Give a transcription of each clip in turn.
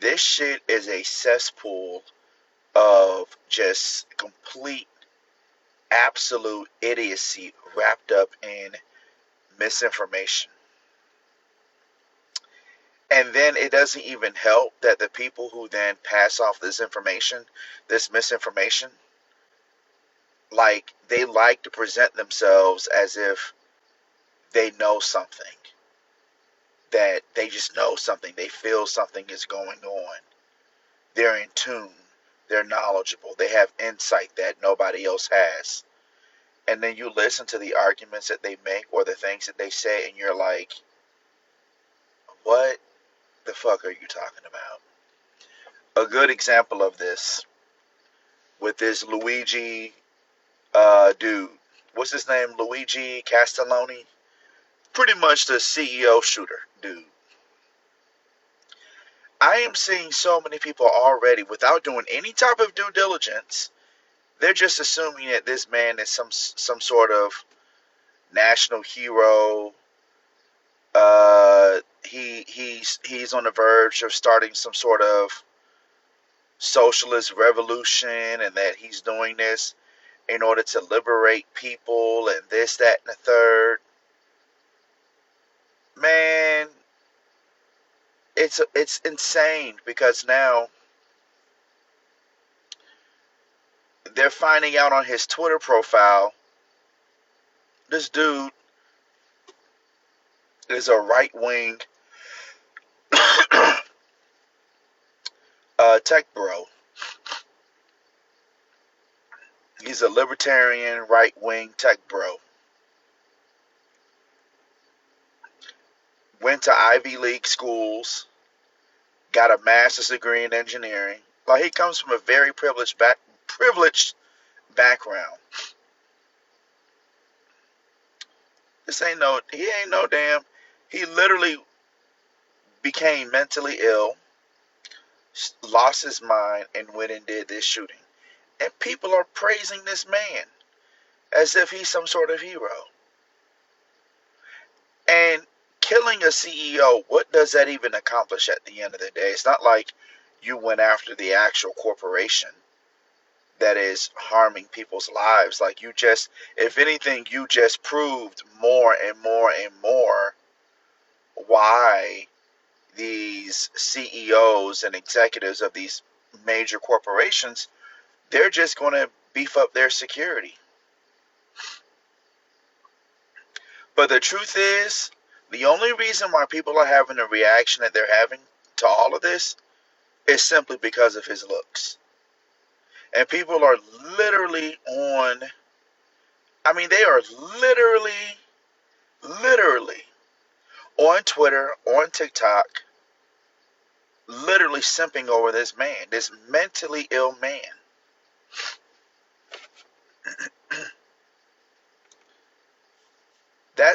This shit is a cesspool of just complete, absolute idiocy wrapped up in misinformation. And then it doesn't even help that the people who then pass off this information, this misinformation, like they like to present themselves as if they know something, that they just know something, they feel something is going on. They're in tune, they're knowledgeable, they have insight that nobody else has. And then you listen to the arguments that they make or the things that they say, and you're like, what the fuck are you talking about? A good example of this with this Luigi dude. What's his name? Luigi Castelloni? Pretty much the CEO shooter dude. I am seeing so many people already, without doing any type of due diligence, they're just assuming that this man is some sort of national hero. He's on the verge of starting some sort of socialist revolution, and that he's doing this in order to liberate people, and this, that, and the third. Man, it's insane, because now they're finding out on his Twitter profile this dude is a right wing tech bro. He's a libertarian right wing tech bro. Went to Ivy League schools, got a master's degree in engineering. Like, he comes from a very privileged background. He ain't no damn. He literally became mentally ill, lost his mind, and went and did this shooting. And people are praising this man as if he's some sort of hero. And killing a CEO, what does that even accomplish at the end of the day? It's not like you went after the actual corporation that is harming people's lives. Like, you just, if anything, you just proved more and more and more why these CEOs and executives of these major corporations, they're just going to beef up their security. But the truth is, the only reason why people are having the reaction that they're having to all of this is simply because of his looks. And people are literally they are literally on Twitter, on TikTok, literally simping over this man, this mentally ill man.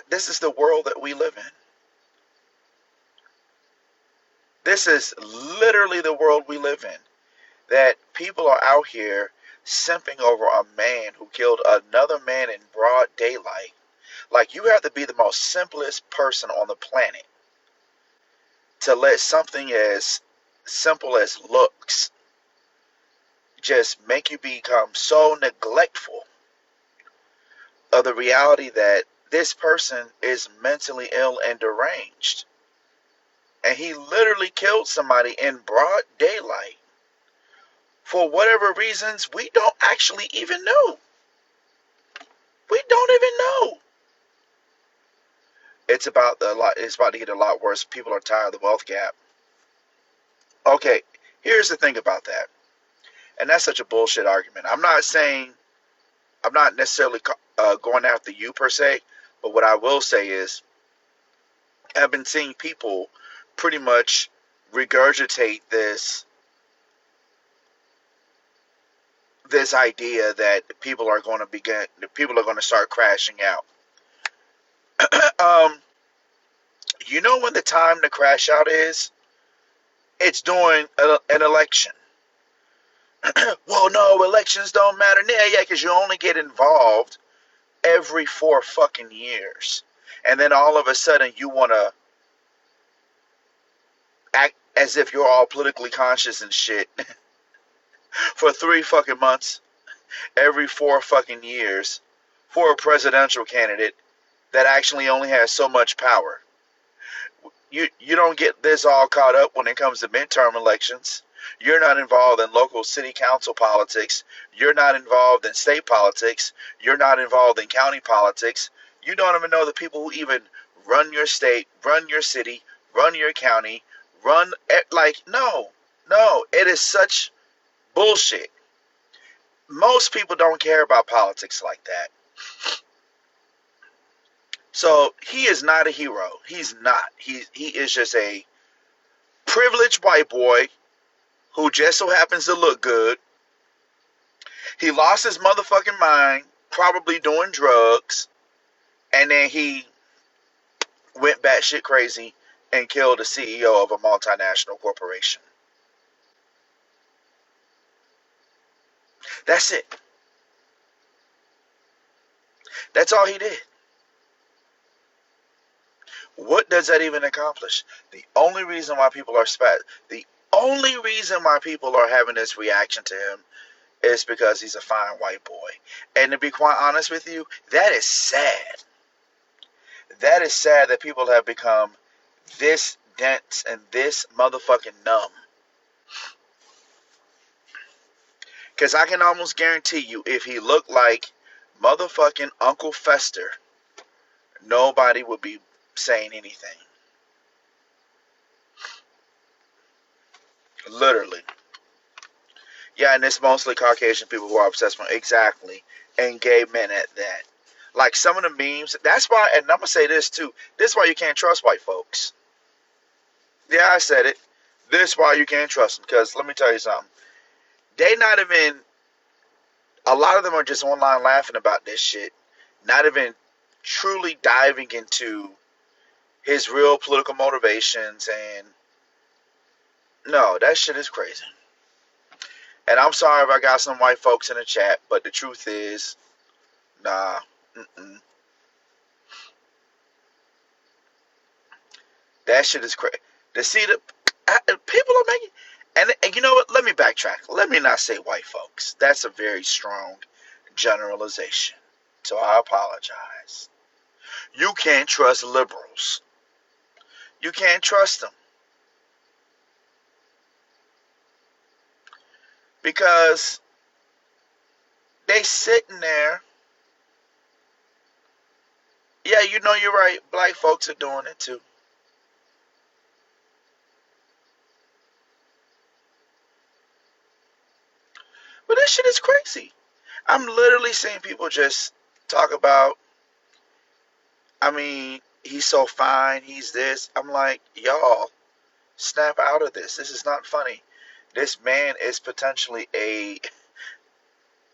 This is the world that we live in. This is literally the world we live in. That people are out here simping over a man who killed another man in broad daylight. Like, you have to be the most simplest person on the planet to let something as simple as looks just make you become so neglectful of the reality that this person is mentally ill and deranged. And he literally killed somebody in broad daylight for whatever reasons we don't actually even know. We don't even know. It's about to get a lot worse. People are tired of the wealth gap. Okay, here's the thing about that. And that's such a bullshit argument. I'm not necessarily going after you per se, but what I will say is, I've been seeing people pretty much regurgitate this idea that people are going to start crashing out. You know when the time to crash out is? It's during an election. Well, no, elections don't matter. Yeah, because you only get involved every 4 fucking years. And then all of a sudden you want to as if you're all politically conscious and shit for 3 fucking months every 4 fucking years for a presidential candidate that actually only has so much power. You don't get this all caught up when it comes to midterm elections. You're not involved in local city council politics. You're not involved in state politics. You're not involved in county politics. You don't even know the people who even run your state, run your city, run your county, like, no, no, it is such bullshit. Most people don't care about politics like that. So he is not a hero. He's not. He is just a privileged white boy who just so happens to look good. He lost his motherfucking mind, probably doing drugs, and then he went batshit crazy and killed the CEO of a multinational corporation. That's it. That's all he did. What does that even accomplish? The only reason why people are the only reason why people are having this reaction to him is because he's a fine white boy. And to be quite honest with you, that is sad. That is sad that people have become this dense and this motherfucking numb. Because I can almost guarantee you, if he looked like motherfucking Uncle Fester, nobody would be saying anything. Literally. Yeah, and it's mostly Caucasian people who are obsessed with exactly, and gay men at that. Like some of the memes, that's why, and I'm gonna say this too. This is why you can't trust white folks. Yeah, I said it. This is why you can't trust them. Because let me tell you something. They not even. A lot of them are just online laughing about this shit, not even truly diving into his real political motivations. And no, that shit is crazy. And I'm sorry if I got some white folks in the chat, but the truth is, nah. Mm-mm. That shit is crazy. To see the people are making, and you know what? Let me backtrack. Let me not say white folks. That's a very strong generalization. So I apologize. You can't trust liberals. You can't trust them because they sitting there. Yeah, you know you're right. Black folks are doing it too. But this shit is crazy. I'm literally seeing people just talk about, I mean, he's so fine, he's this. I'm like, y'all, snap out of this. This is not funny. This man is potentially a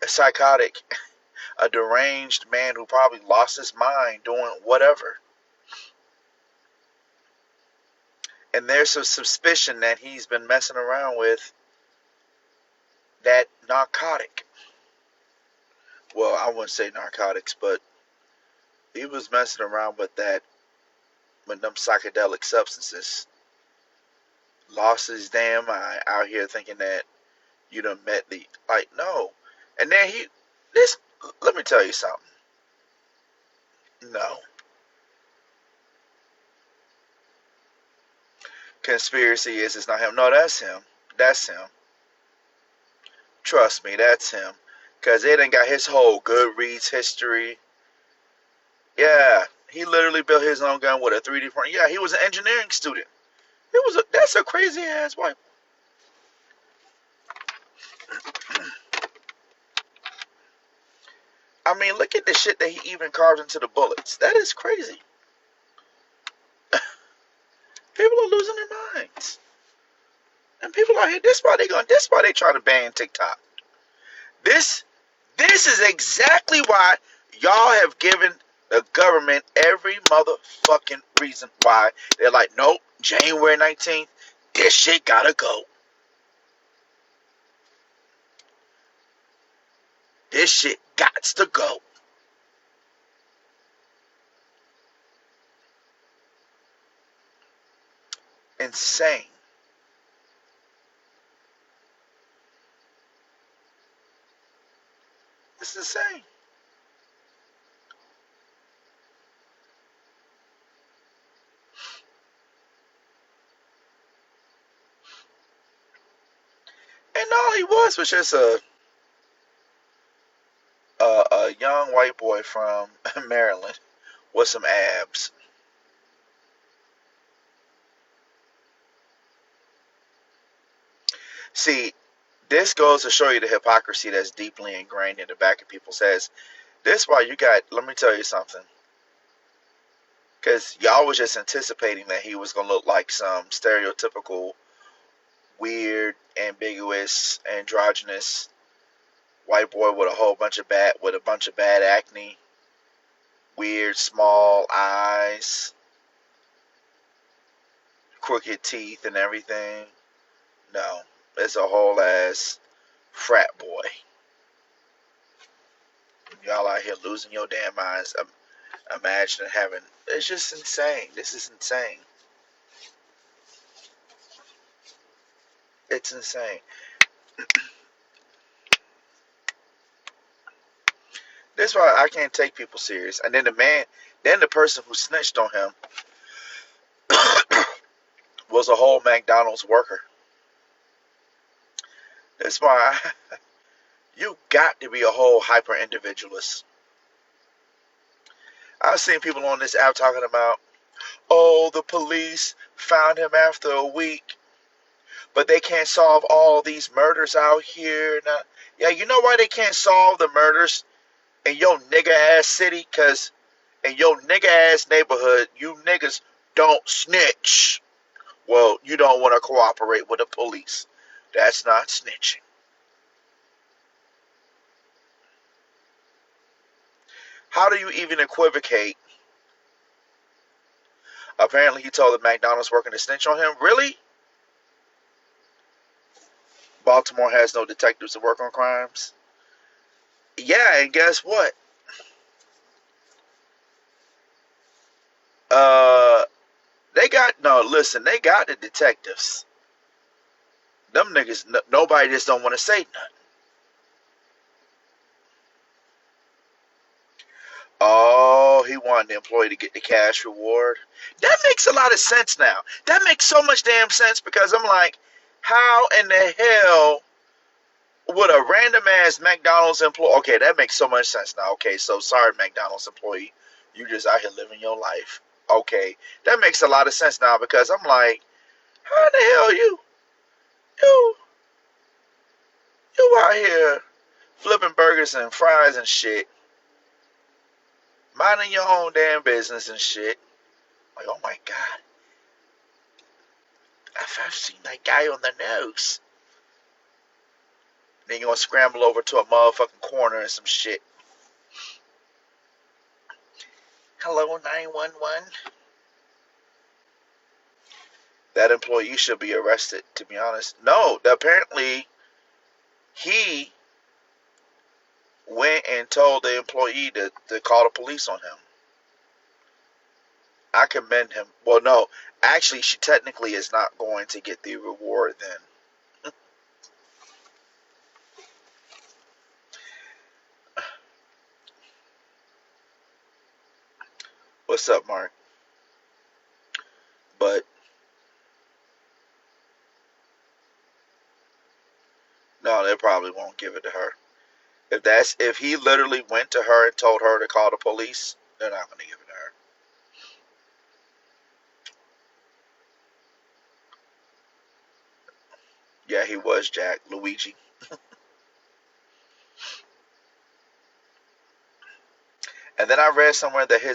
psychotic, a deranged man who probably lost his mind doing whatever. And there's a suspicion that he's been messing around with that narcotic. Well, I wouldn't say narcotics, but he was messing around with with them psychedelic substances. Lost his damn mind out here thinking that you done met like, no. And then this, let me tell you something. No. Conspiracy is, it's not him. No, that's him. That's him. Trust me, that's him. Because they done got his whole Goodreads history. Yeah, he literally built his own gun with a 3D print. Yeah, he was an engineering student. That's a crazy ass wife. I mean, look at the shit that he even carved into the bullets. That is crazy. People are losing their minds. And people out here, this why they trying to ban TikTok. This is exactly why y'all have given the government every motherfucking reason why they're like, nope, January 19th, this shit gotta go. This shit gots to go. Insane. It's insane. And all he was just a young white boy from Maryland with some abs. See, this goes to show you the hypocrisy that's deeply ingrained in the back of people's heads. This why you got. Let me tell you something. Because y'all was just anticipating that he was gonna look like some stereotypical, weird, ambiguous, androgynous white boy with a bunch of bad acne, weird small eyes, crooked teeth, and everything. No, it's a whole ass frat boy. Y'all out here losing your damn minds. Imagine having. It's just insane. This is insane. It's insane. That's why I can't take people serious. And then then the person who snitched on him was a whole McDonald's worker. That's why you got to be a whole hyper individualist. I've seen people on this app talking about, oh, the police found him after a week, but they can't solve all these murders out here. Now, yeah, you know why they can't solve the murders in your nigga ass city? Because in your nigga ass neighborhood, you niggas don't snitch. Well, you don't want to cooperate with the police. That's not snitching. How do you even equivocate? Apparently, he told the McDonald's worker to snitch on him. Really? Baltimore has no detectives to work on crimes. Yeah, and guess what? Uh, they got no. Listen, they got the detectives. Them niggas, nobody just don't want to say nothing. Oh, he wanted the employee to get the cash reward. That makes a lot of sense now. That makes so much damn sense because I'm like, how in the hell would a random ass McDonald's employee? Okay, that makes so much sense now. Okay, so sorry, McDonald's employee, you just out here living your life. Okay, that makes a lot of sense now because I'm like, how the hell you you out here flipping burgers and fries and shit, minding your own damn business and shit. Like, oh my god, I've seen that guy on the news. Then you're gonna scramble over to a motherfucking corner and some shit. Hello, 911. That employee should be arrested, to be honest. No, apparently he went and told the employee to call the police on him. I commend him. Well, no, actually, she technically is not going to get the reward then. What's up, Mark? But no, they probably won't give it to her. If he literally went to her and told her to call the police, they're not going to give it to her. Yeah, he was Jack Luigi. And then I read somewhere that he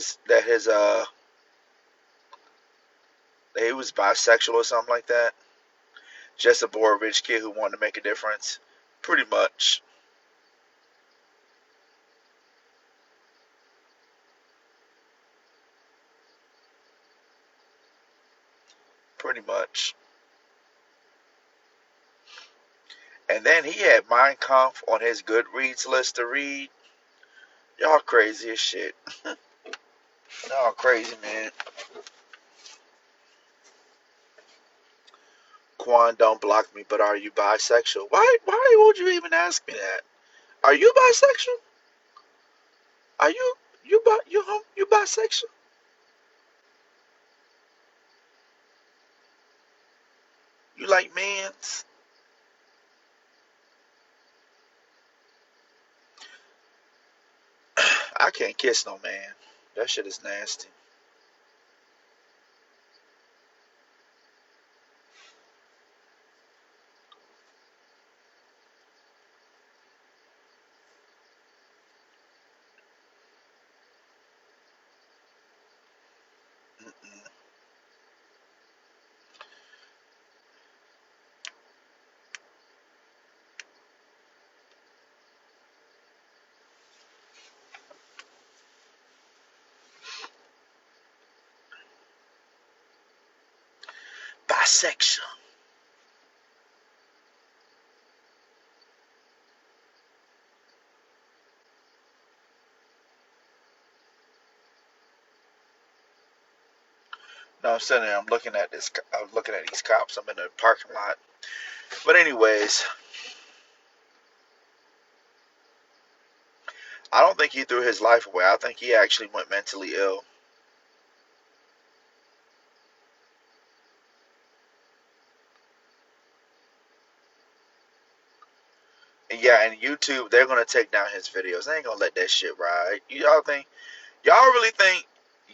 was bisexual or something like that. Just a bored rich kid who wanted to make a difference. Pretty much. Pretty much. And then he had Mein Kampf on his Goodreads list to read. Y'all crazy as shit. Y'all crazy, man. Quan, don't block me, but are you bisexual? Why would you even ask me that? Are you bisexual? Are you bisexual? You like men's? I can't kiss no man. That shit is nasty. Mm-mm. Bisexual. No, I'm sitting there. I'm looking at this. I'm looking at these cops. I'm in the parking lot. But anyways, I don't think he threw his life away. I think he actually went mentally ill. And yeah, and YouTube, they're gonna take down his videos. They ain't gonna let that shit ride. Y'all really think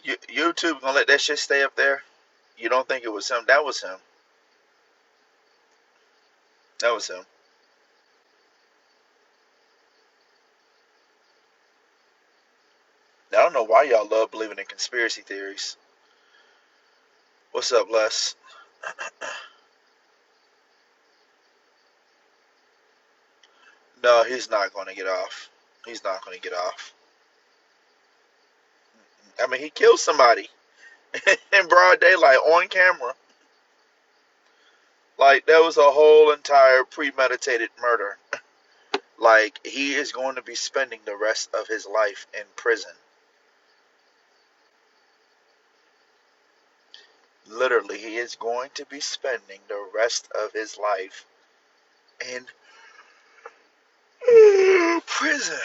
YouTube gonna let that shit stay up there? You don't think it was him? That was him. That was him. I don't know why y'all love believing in conspiracy theories. What's up, Les? No, he's not gonna get off. He's not gonna get off. I mean, he killed somebody in broad daylight on camera. Like, that was a whole entire premeditated murder. Like, he is going to be spending the rest of his life in prison. Literally, he is going to be spending the rest of his life in prison.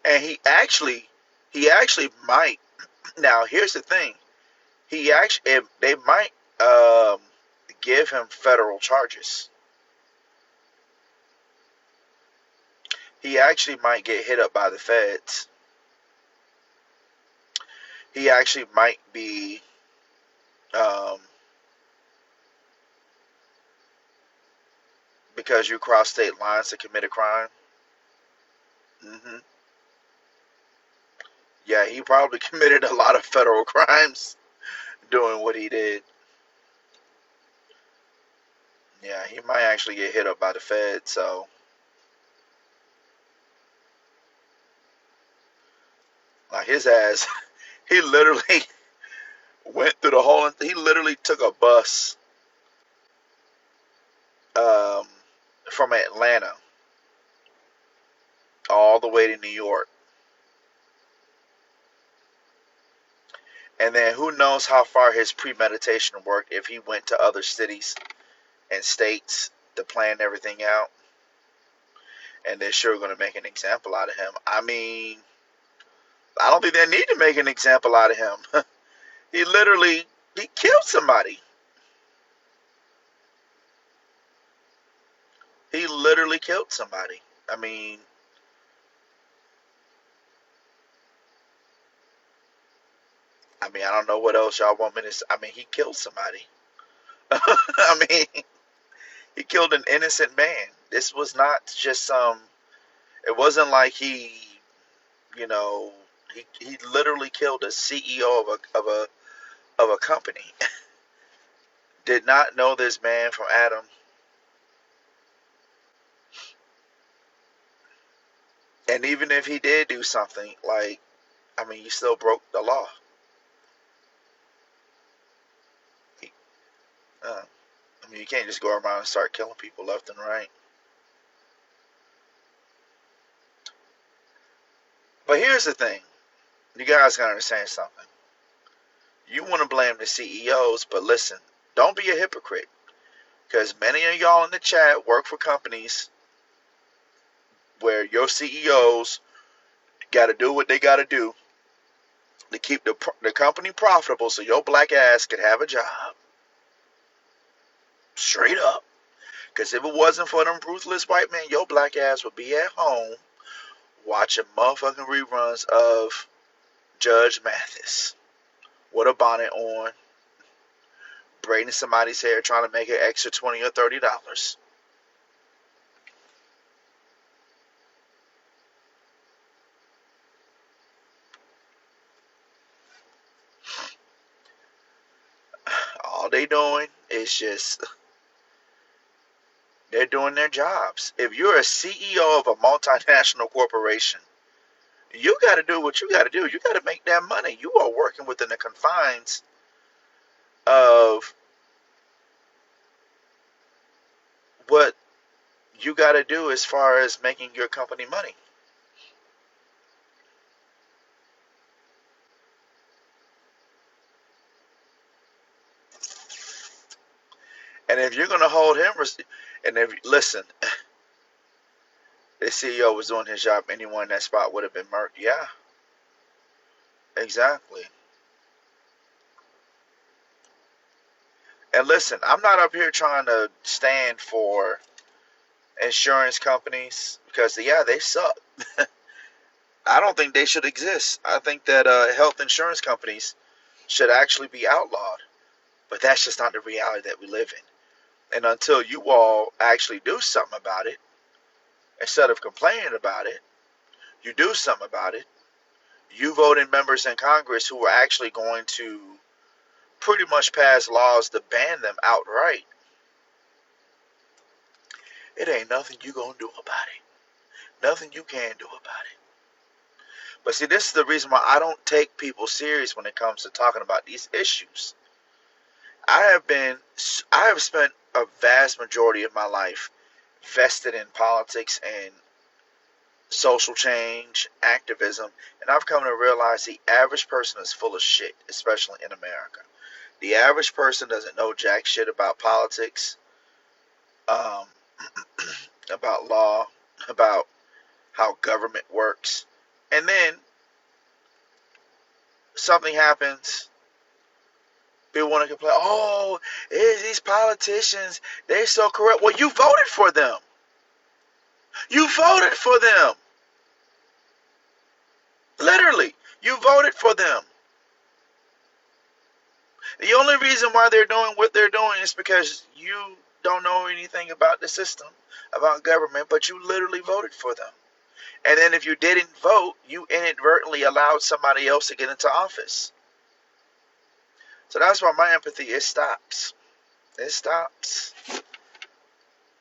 And he actually might. Now, here's the thing. They might um, give him federal charges. He actually might get hit up by the feds. He actually might be um, because you cross state lines to commit a crime. Hmm. Yeah, he probably committed a lot of federal crimes doing what he did. Yeah, he might actually get hit up by the feds. So, like his ass, he literally went through the whole. He literally took a bus um, from Atlanta all the way to New York, and then who knows how far his premeditation worked if he went to other cities and states to plan everything out. And they're sure going to make an example out of him. I mean, I don't think they need to make an example out of him. he literally he killed somebody. He literally killed somebody. I mean, I don't know what else y'all want me to say. I mean, he killed somebody. I mean, he killed an innocent man. This was not just some. It wasn't like you know, he literally killed a CEO of a company. Did not know this man from Adam. And even if he did do something, like, I mean, you still broke the law. He, I mean, you can't just go around and start killing people left and right. But here's the thing. You guys gotta understand something. You want to blame the CEOs, but listen, don't be a hypocrite. Because many of y'all in the chat work for companies where your CEOs got to do what they got to do to keep the company profitable so your black ass can have a job. Straight up. Because if it wasn't for them ruthless white men, your black ass would be at home watching motherfucking reruns of Judge Mathis with a bonnet on, braiding somebody's hair, trying to make an extra $20 or $30. All they doing is just, they're doing their jobs. If you're a CEO of a multinational corporation, you got to do what you got to do. You got to make that money. You are working within the confines of what you got to do as far as making your company money. And if you're going to hold him, and if, listen, the CEO was doing his job, anyone in that spot would have been murked. Yeah, exactly. And listen, I'm not up here trying to stand for insurance companies because, yeah, they suck. I don't think they should exist. I think that health insurance companies should actually be outlawed. But that's just not the reality that we live in. And until you all actually do something about it, instead of complaining about it, you do something about it. You vote in members in Congress who are actually going to pretty much pass laws to ban them outright. It ain't nothing you gonna do about it. Nothing you can do about it. But see, this is the reason why I don't take people serious when it comes to talking about these issues. I have spent a vast majority of my life vested in politics and social change, activism, and I've come to realize the average person is full of shit, especially in America. The average person doesn't know jack shit about politics, um, about law, about how government works. And then something happens, people want to complain, oh, these politicians, they're so corrupt. Well, you voted for them. You voted for them. Literally, you voted for them. The only reason why they're doing what they're doing is because you don't know anything about the system, about government, but you literally voted for them. And then if you didn't vote, you inadvertently allowed somebody else to get into office. So that's why my empathy, it stops. It stops.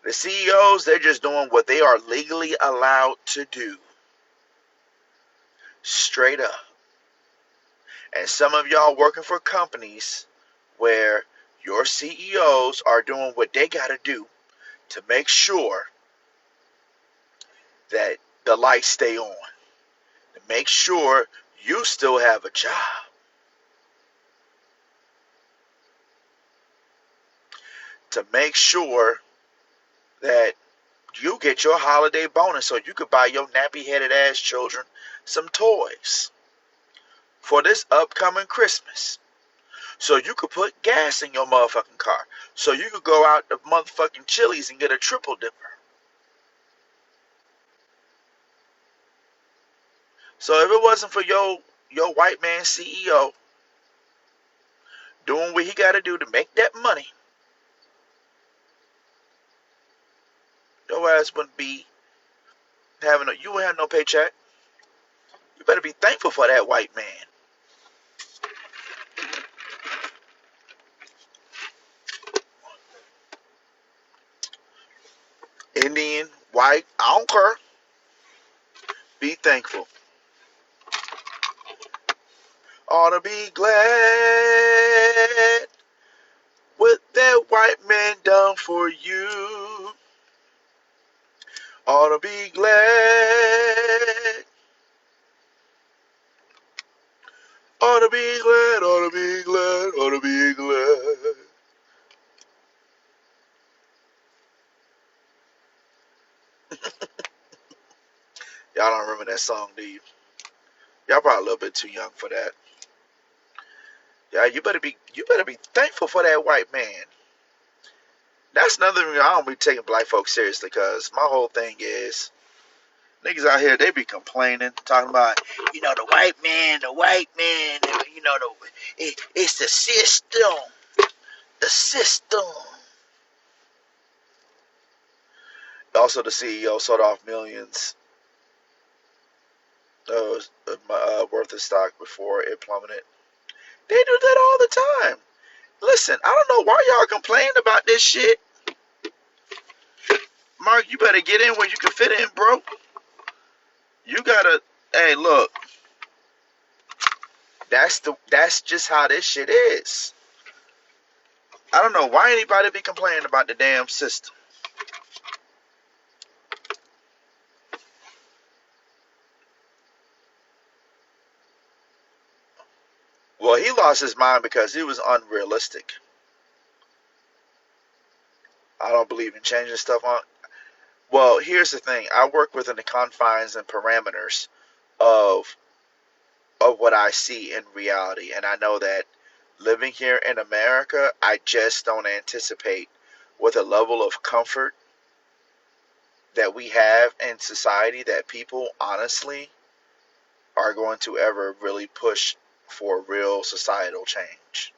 The CEOs, they're just doing what they are legally allowed to do. Straight up. And some of y'all working for companies where your CEOs are doing what they got to do to make sure that the lights stay on, to make sure you still have a job, to make sure that you get your holiday bonus so you could buy your nappy-headed ass children some toys for this upcoming Christmas. So you could put gas in your motherfucking car. So you could go out to motherfucking Chili's and get a triple dipper. So if it wasn't for your white man CEO doing what he got to do to make that money, your ass wouldn't be you wouldn't have no paycheck. You better be thankful for that white man. Indian, white, I don't care. Be thankful. Ought to be glad what that white man done for you. Ought to be glad. Ought to be glad, ought to be glad. Y'all don't remember that song, do you? Y'all probably a little bit too young for that. Yeah, you better be thankful for that white man. That's another reason I don't be taking black folks seriously, cause my whole thing is niggas out here they be complaining, talking about the white man, it's the system. Also, the CEO sold off millions worth of stock before it plummeted. They do that all the time. Listen, I don't know why y'all complaining about this shit. Mark, you better get in where you can fit in, bro. You gotta. Hey, look. That's just how this shit is. I don't know why anybody be complaining about the damn system. Well, he lost his mind because he was unrealistic. I don't believe in changing stuff on. Well, here's the thing. I work within the confines and parameters of what I see in reality, and I know that living here in America, I just don't anticipate with a level of comfort that we have in society that people honestly are going to ever really push for real societal change.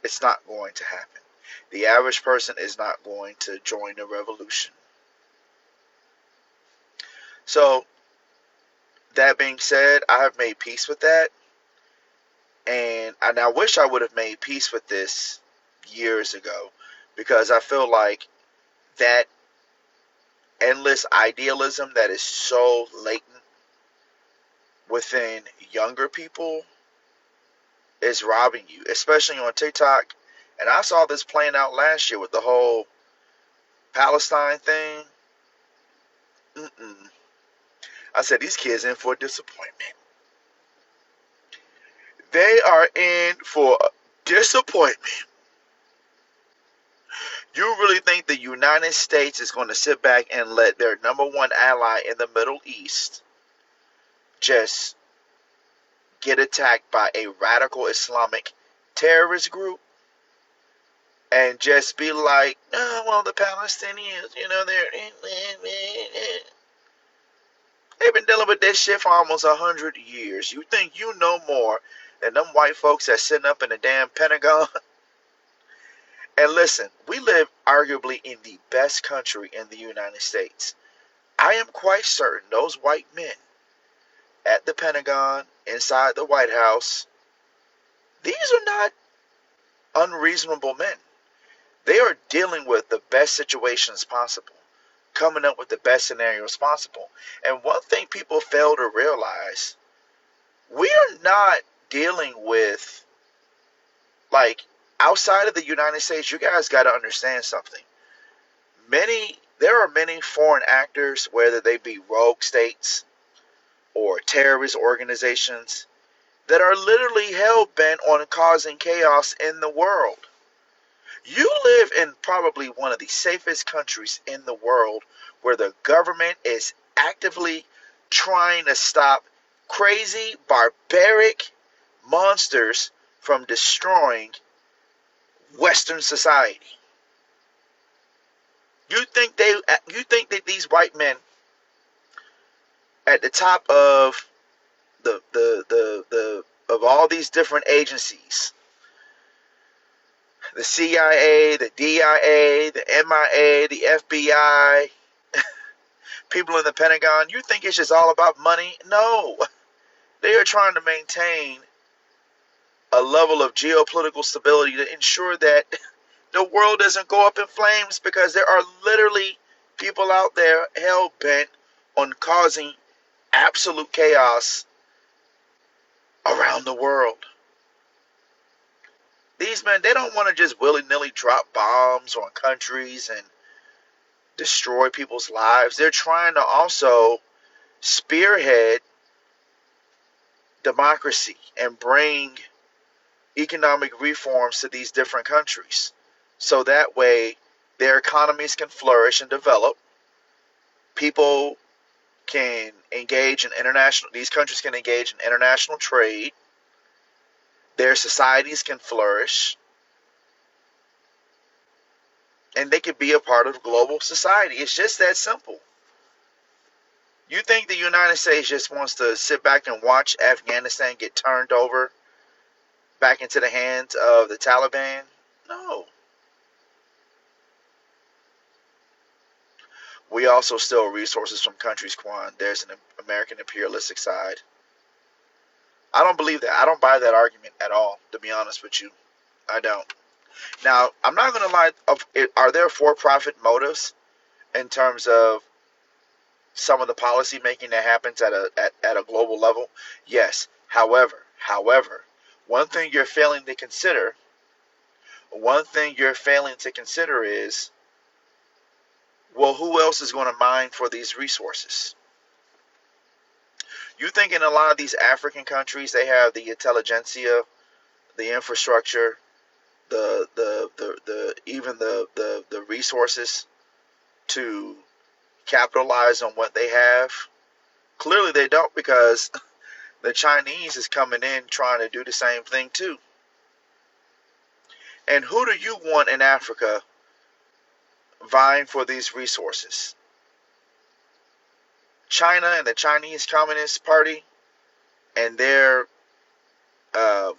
It's not going to happen. The average person is not going to join the revolution. So, that being said, I have made peace with that. And I wish I would have made peace with this years ago, because I feel like that endless idealism that is so latent within younger people is robbing you, especially on TikTok. And I saw this playing out last year with the whole Palestine thing. Mm-mm. I said, these kids in for disappointment. They are in for disappointment. You really think the United States is going to sit back and let their number one ally in the Middle East just get attacked by a radical Islamic terrorist group and just be like, oh, well, the Palestinians, they've been dealing with this shit for almost 100 years. You think you know more than them white folks that's sitting up in the damn Pentagon? And listen, we live arguably in the best country in the United States. I am quite certain those white men at the Pentagon, inside the White House, these are not unreasonable men. They are dealing with the best situations possible, coming up with the best scenarios possible. And one thing people fail to realize, we are not dealing with, like, outside of the United States, you guys got to understand something. There are many foreign actors, whether they be rogue states or terrorist organizations, that are literally hell-bent on causing chaos in the world. You live in probably one of the safest countries in the world, where the government is actively trying to stop crazy, barbaric monsters from destroying Western society. You think that these white men at the top of the of all these different agencies, the CIA, the DIA, the MIA, the FBI, people in the Pentagon, you think it's just all about money? No. They are trying to maintain a level of geopolitical stability to ensure that the world doesn't go up in flames, because there are literally people out there hell bent on causing absolute chaos around the world. These men, they don't want to just willy-nilly drop bombs on countries and destroy people's lives. They're trying to also spearhead democracy and bring economic reforms to these different countries, so that way their economies can flourish and develop. People can engage in international. These countries can engage in international trade. Their societies can flourish, and they can be a part of global society. It's just that simple. You think the United States just wants to sit back and watch Afghanistan get turned over back into the hands of the Taliban? No. We also steal resources from countries, Quan. There's an American imperialistic side. I don't believe that. I don't buy that argument at all, to be honest with you. I don't. Now, I'm not going to lie. Are there for-profit motives in terms of some of the policy making that happens at a global level? Yes. However, one thing you're failing to consider, is, well, who else is going to mine for these resources? You think in a lot of these African countries they have the intelligentsia, the infrastructure, the resources to capitalize on what they have? Clearly they don't, because the Chinese is coming in trying to do the same thing too. And who do you want in Africa vying for these resources? China and the Chinese Communist Party and their uh,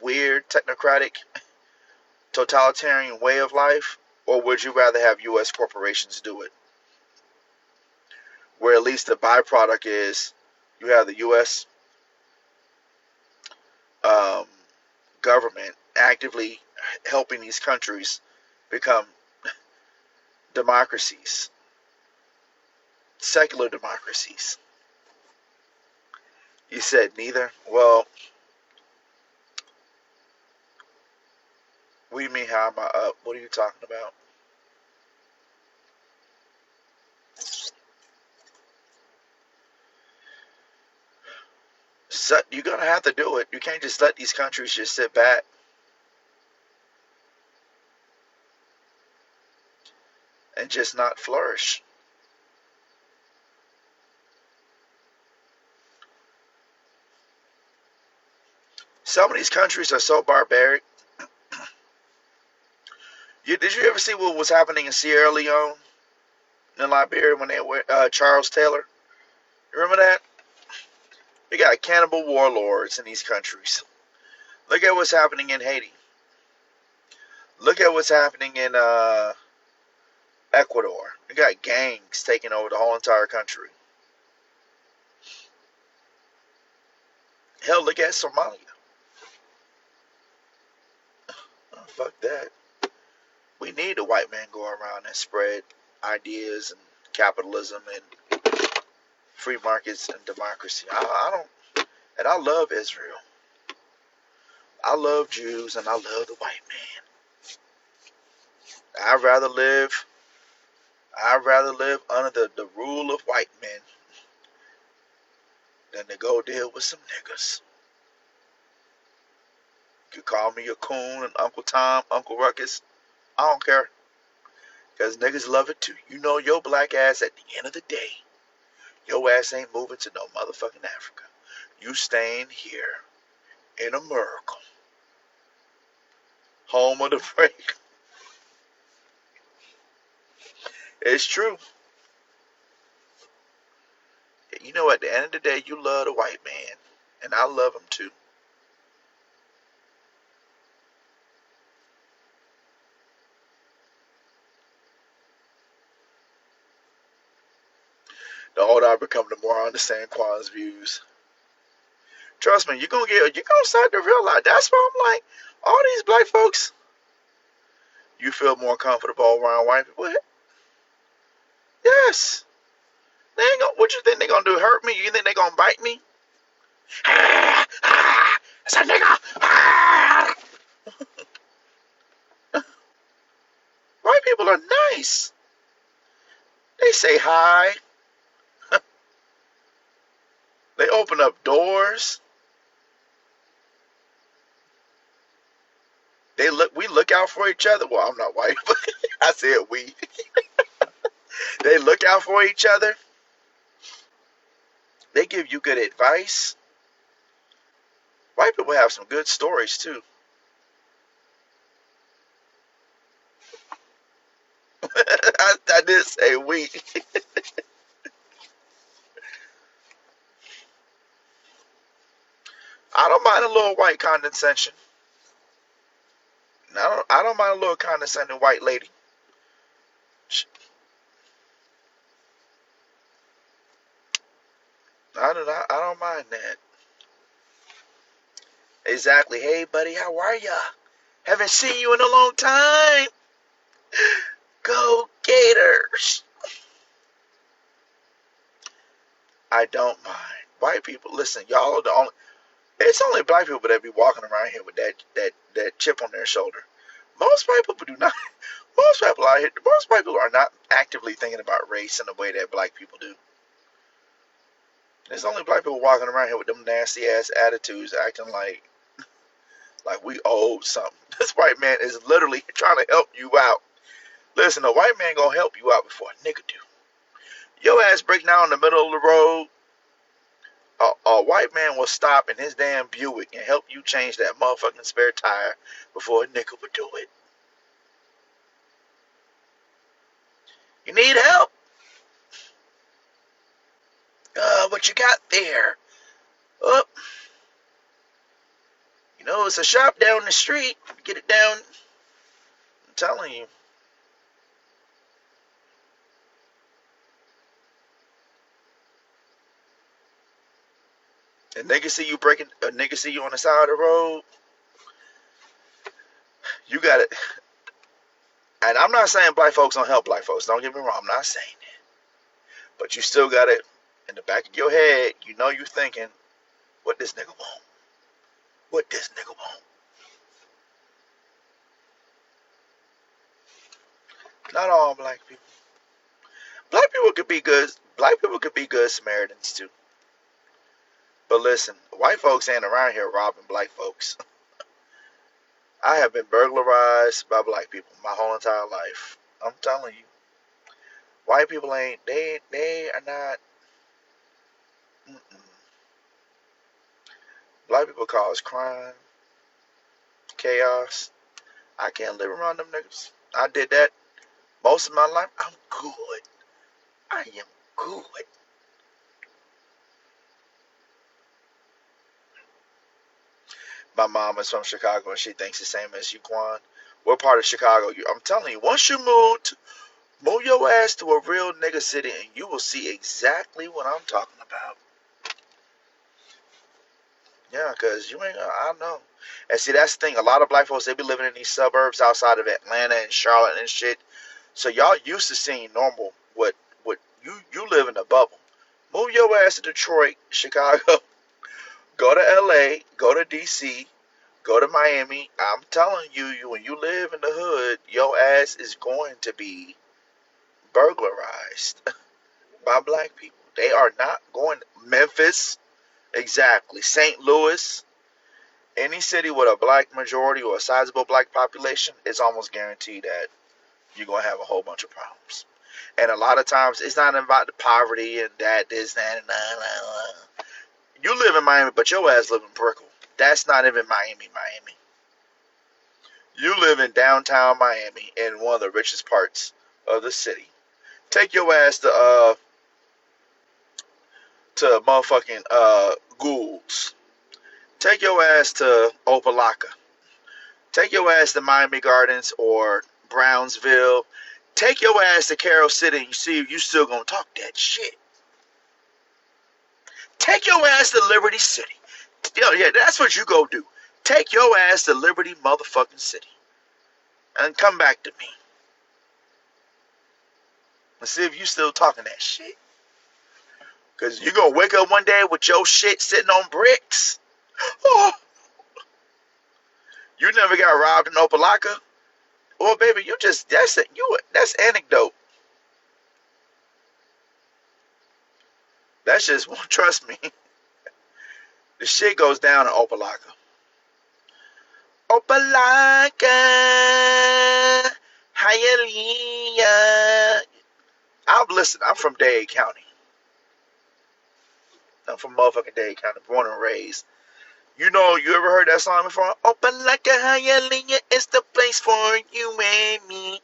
weird technocratic totalitarian way of life? Or would you rather have U.S. corporations do it, where at least the byproduct is you have the U.S. Um, government actively helping these countries become democracies, secular democracies? You said neither? Well, what do you mean, how am I up? What are you talking about? So you're going to have to do it. You can't just let these countries just sit back and just not flourish. Some of these countries are so barbaric. Did you ever see what was happening in Sierra Leone and Liberia when they were Charles Taylor? You remember that? We got cannibal warlords in these countries. Look at what's happening in Haiti. Look at what's happening in Ecuador. We got gangs taking over the whole entire country. Hell, look at Somalia. Oh, fuck that. We need a white man go around and spread ideas and capitalism and free markets and democracy. I don't, and I love Israel. I love Jews and I love the white man. I'd rather live under the rule of white men than to go deal with some niggas. You call me a coon and Uncle Tom, Uncle Ruckus. I don't care. Because niggas love it too. You know your black ass at the end of the day, your ass ain't moving to no motherfucking Africa. You staying here in America. Home of the brave. It's true. You know, at the end of the day, you love the white man. And I love him too. The older I become, the more I understand Quan's views. Trust me, you're gonna start to realize. That's why I'm like, all these black folks, you feel more comfortable around white people? Yes. They ain't gonna, what you think they gonna do? Hurt me? You think they gonna bite me? It's a nigga. White people are nice. They say hi. They open up doors. We look out for each other. Well, I'm not white, but I said we. They look out for each other. They give you good advice. White people have some good stories too. I did say we. I don't mind a little white condescension. I don't mind a little condescending white lady. I don't mind that. Exactly. Hey, buddy, how are ya? Haven't seen you in a long time. Go Gators. I don't mind. White people, listen, y'all are the only. It's only black people that be walking around here with that chip on their shoulder. Most white people do not. Most people out here. Most white people are not actively thinking about race in the way that black people do. There's only black people walking around here with them nasty ass attitudes, acting like we owe something. This white man is literally trying to help you out. Listen, a white man gonna help you out before a nigga do. Your ass break down in the middle of the road. A white man will stop in his damn Buick and help you change that motherfucking spare tire before a nigga would do it. You need help? What you got there? Oh, it's a shop down the street. Get it down. I'm telling you. A nigga see you on the side of the road. You got it. And I'm not saying black folks don't help black folks. Don't get me wrong. I'm not saying that. But you still got it in the back of your head. You thinking, what this nigga want? What this nigga want? Not all black people. Black people could be good. Black people could be good Samaritans too. But listen, white folks ain't around here robbing black folks. I have been burglarized by black people my whole entire life. I'm telling you, white people ain't. They are not. Mm-mm. Black people cause crime, chaos. I can't live around them niggas. I did that most of my life. I'm good. I am good. My mom is from Chicago and she thinks the same as you, Quan. What part of Chicago? I'm telling you, once you move your ass to a real nigga city and you will see exactly what I'm talking about. Yeah, because you ain't, I know. And see, that's the thing. A lot of black folks, they be living in these suburbs outside of Atlanta and Charlotte and shit. So y'all used to seeing normal what you live in a bubble. Move your ass to Detroit, Chicago, go to LA, go to DC, go to Miami. I'm telling you, when you live in the hood, your ass is going to be burglarized by black people. They are not going Memphis, exactly. St. Louis, any city with a black majority or a sizable black population, it's almost guaranteed that you're gonna have a whole bunch of problems. And a lot of times, it's not about the poverty and that, this, that, and that. You live in Miami, but your ass live in Brickell. That's not even Miami, Miami. You live in downtown Miami in one of the richest parts of the city. Take your ass to motherfucking Goulds. Take your ass to Opelika. Take your ass to Miami Gardens or Brownsville. Take your ass to Carroll City and you see if you still gonna talk that shit. Take your ass to Liberty City. Yeah, that's what you go do. Take your ass to Liberty motherfucking City. And come back to me. And see if you still talking that shit. Because you're going to wake up one day with your shit sitting on bricks. Oh, you never got robbed in Opelika? Well, baby, that's anecdote. That's just, trust me. The shit goes down in Opelika. Opelika, Hialeah. I'm from Dade County. I'm from motherfucking Dade County, born and raised. You know, you ever heard that song before? Open like a Hialeah, it's the place for you and me.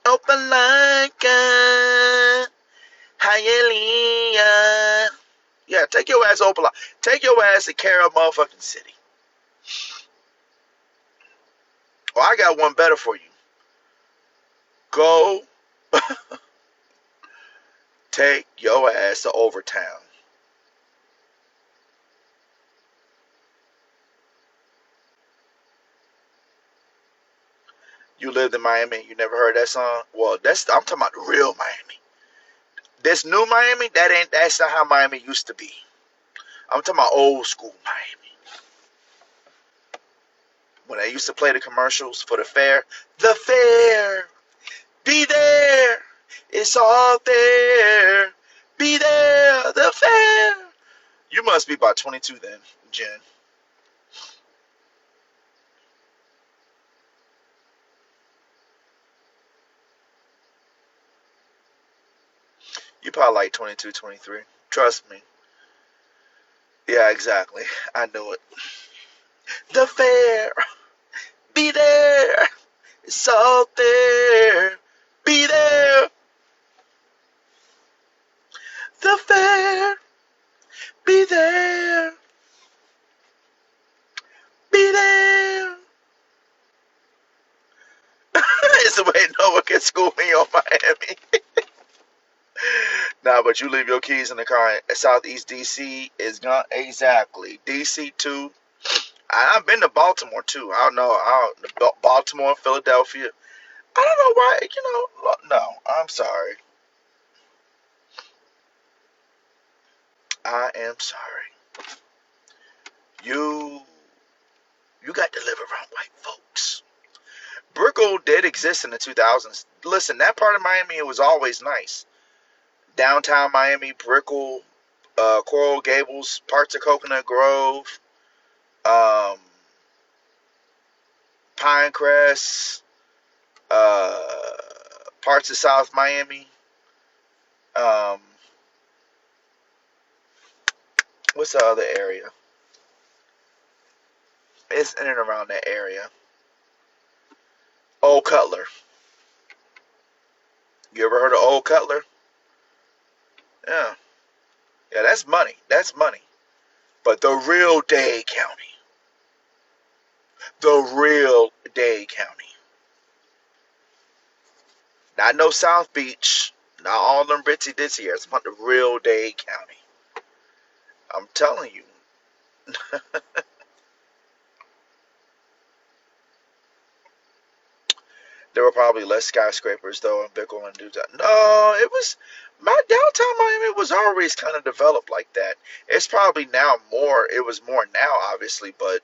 Open like a Hialeah. Yeah, take your ass open. Take your ass to Carroll motherfucking City. Well, I got one better for you. Go take your ass to Overtown. You lived in Miami, you never heard that song? Well, I'm talking about the real Miami. This new Miami, that's not how Miami used to be. I'm talking about old school Miami. When I used to play the commercials for the fair, the fair, be there, it's all there, be there, the fair. You must be about 22 then, Jen. You probably like 22, 23. Trust me. Yeah, exactly. I knew it. The fair, be there, it's all there, be there, the fair, be there, be there. It's the way no one can school me on Miami. Nah, but you leave your keys in the car. Southeast DC is gone. Exactly. DC too. I've been to Baltimore too. I don't know. Baltimore, Philadelphia. I don't know why. No. I'm sorry. I am sorry. You you got to live around white folks. Brickell did exist in the 2000s. Listen, that part of Miami, it was always nice. Downtown Miami, Brickell, Coral Gables, parts of Coconut Grove, um, Pinecrest, uh, parts of South Miami. Um, what's the other area? It's in and around that area. Old Cutler. You ever heard of Old Cutler? Yeah. Yeah, that's money. That's money. But the real Dade County. The real Dade County. Not no South Beach. Not all them ritzy ditzy areas. I'm about the real Dade County. I'm telling you. There were probably less skyscrapers though in Bickle and Newtown. No, it was my downtown Miami was always kind of developed like that. It's probably now more. It was more now, obviously, but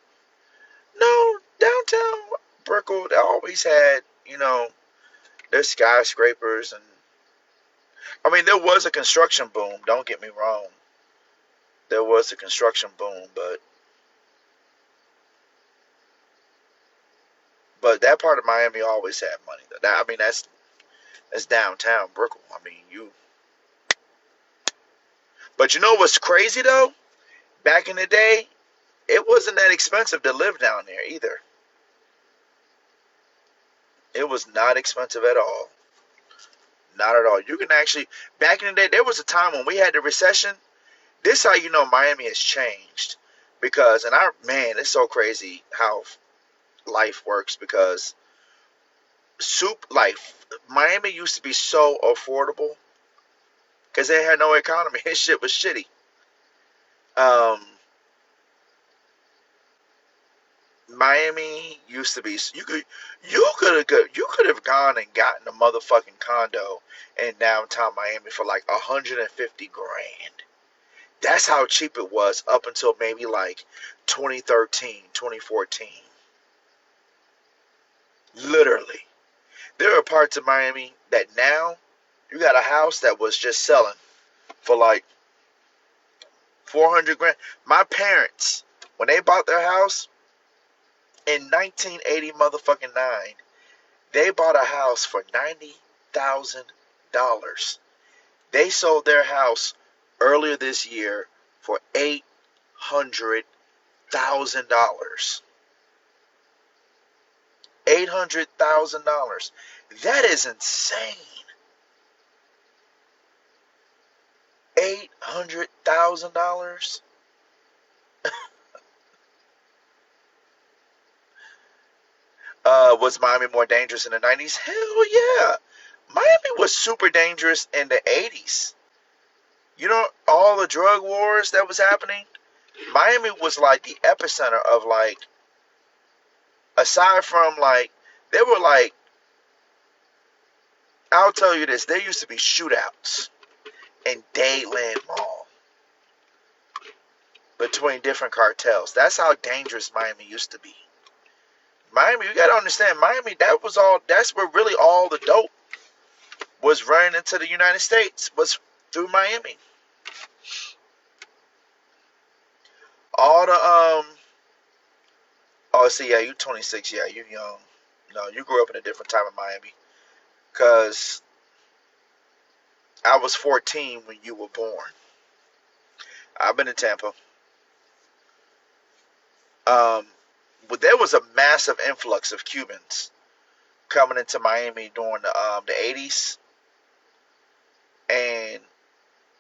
no, downtown Brickell they always had their skyscrapers and I mean there was a construction boom. Don't get me wrong. There was a construction boom, but that part of Miami always had money. I mean that's downtown Brickell. I mean you. But you know what's crazy though? Back in the day, it wasn't that expensive to live down there either. It was not expensive at all. Not at all. You can actually, back in the day, there was a time when we had the recession. This is how you know Miami has changed. Because, man, it's so crazy how life works because Miami used to be so affordable because they had no economy. This shit was shitty. Um, Miami used to be you could have gone and gotten a motherfucking condo in downtown Miami for like 150 grand. That's how cheap it was up until maybe like 2013, 2014. Literally. There are parts of Miami that now you got a house that was just selling for like 400 grand. My parents, when they bought their house, in 1980 motherfucking 9, they bought a house for $90,000. They sold their house earlier this year for $800,000. $800,000. That is insane. $800,000. Was Miami more dangerous in the 90s? Hell yeah. Miami was super dangerous in the 80s. You know, all the drug wars that was happening? Miami was like the epicenter of like, aside from like, there were like, I'll tell you this, there used to be shootouts in Dayland Mall between different cartels. That's how dangerous Miami used to be. Miami, you gotta understand, Miami, that's where really all the dope was running into the United States, was through Miami. All the, oh, see, yeah, you 26, yeah, you young. No, you grew up in a different time in Miami. Because I was 14 when you were born. I've been in Tampa. But there was a massive influx of Cubans coming into Miami during the 80s. And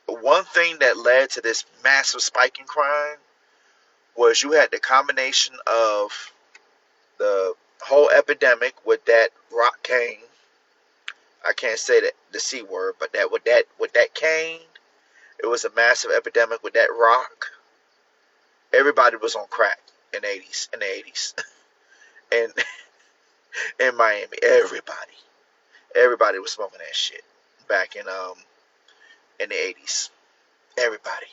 one thing that led to this massive spike in crime was you had the combination of the whole epidemic with that rock cane. I can't say that the C word, but that cane, it was a massive epidemic with that rock. Everybody was on crack in the 80s. And in Miami, everybody was smoking that shit back in the 80s. Everybody.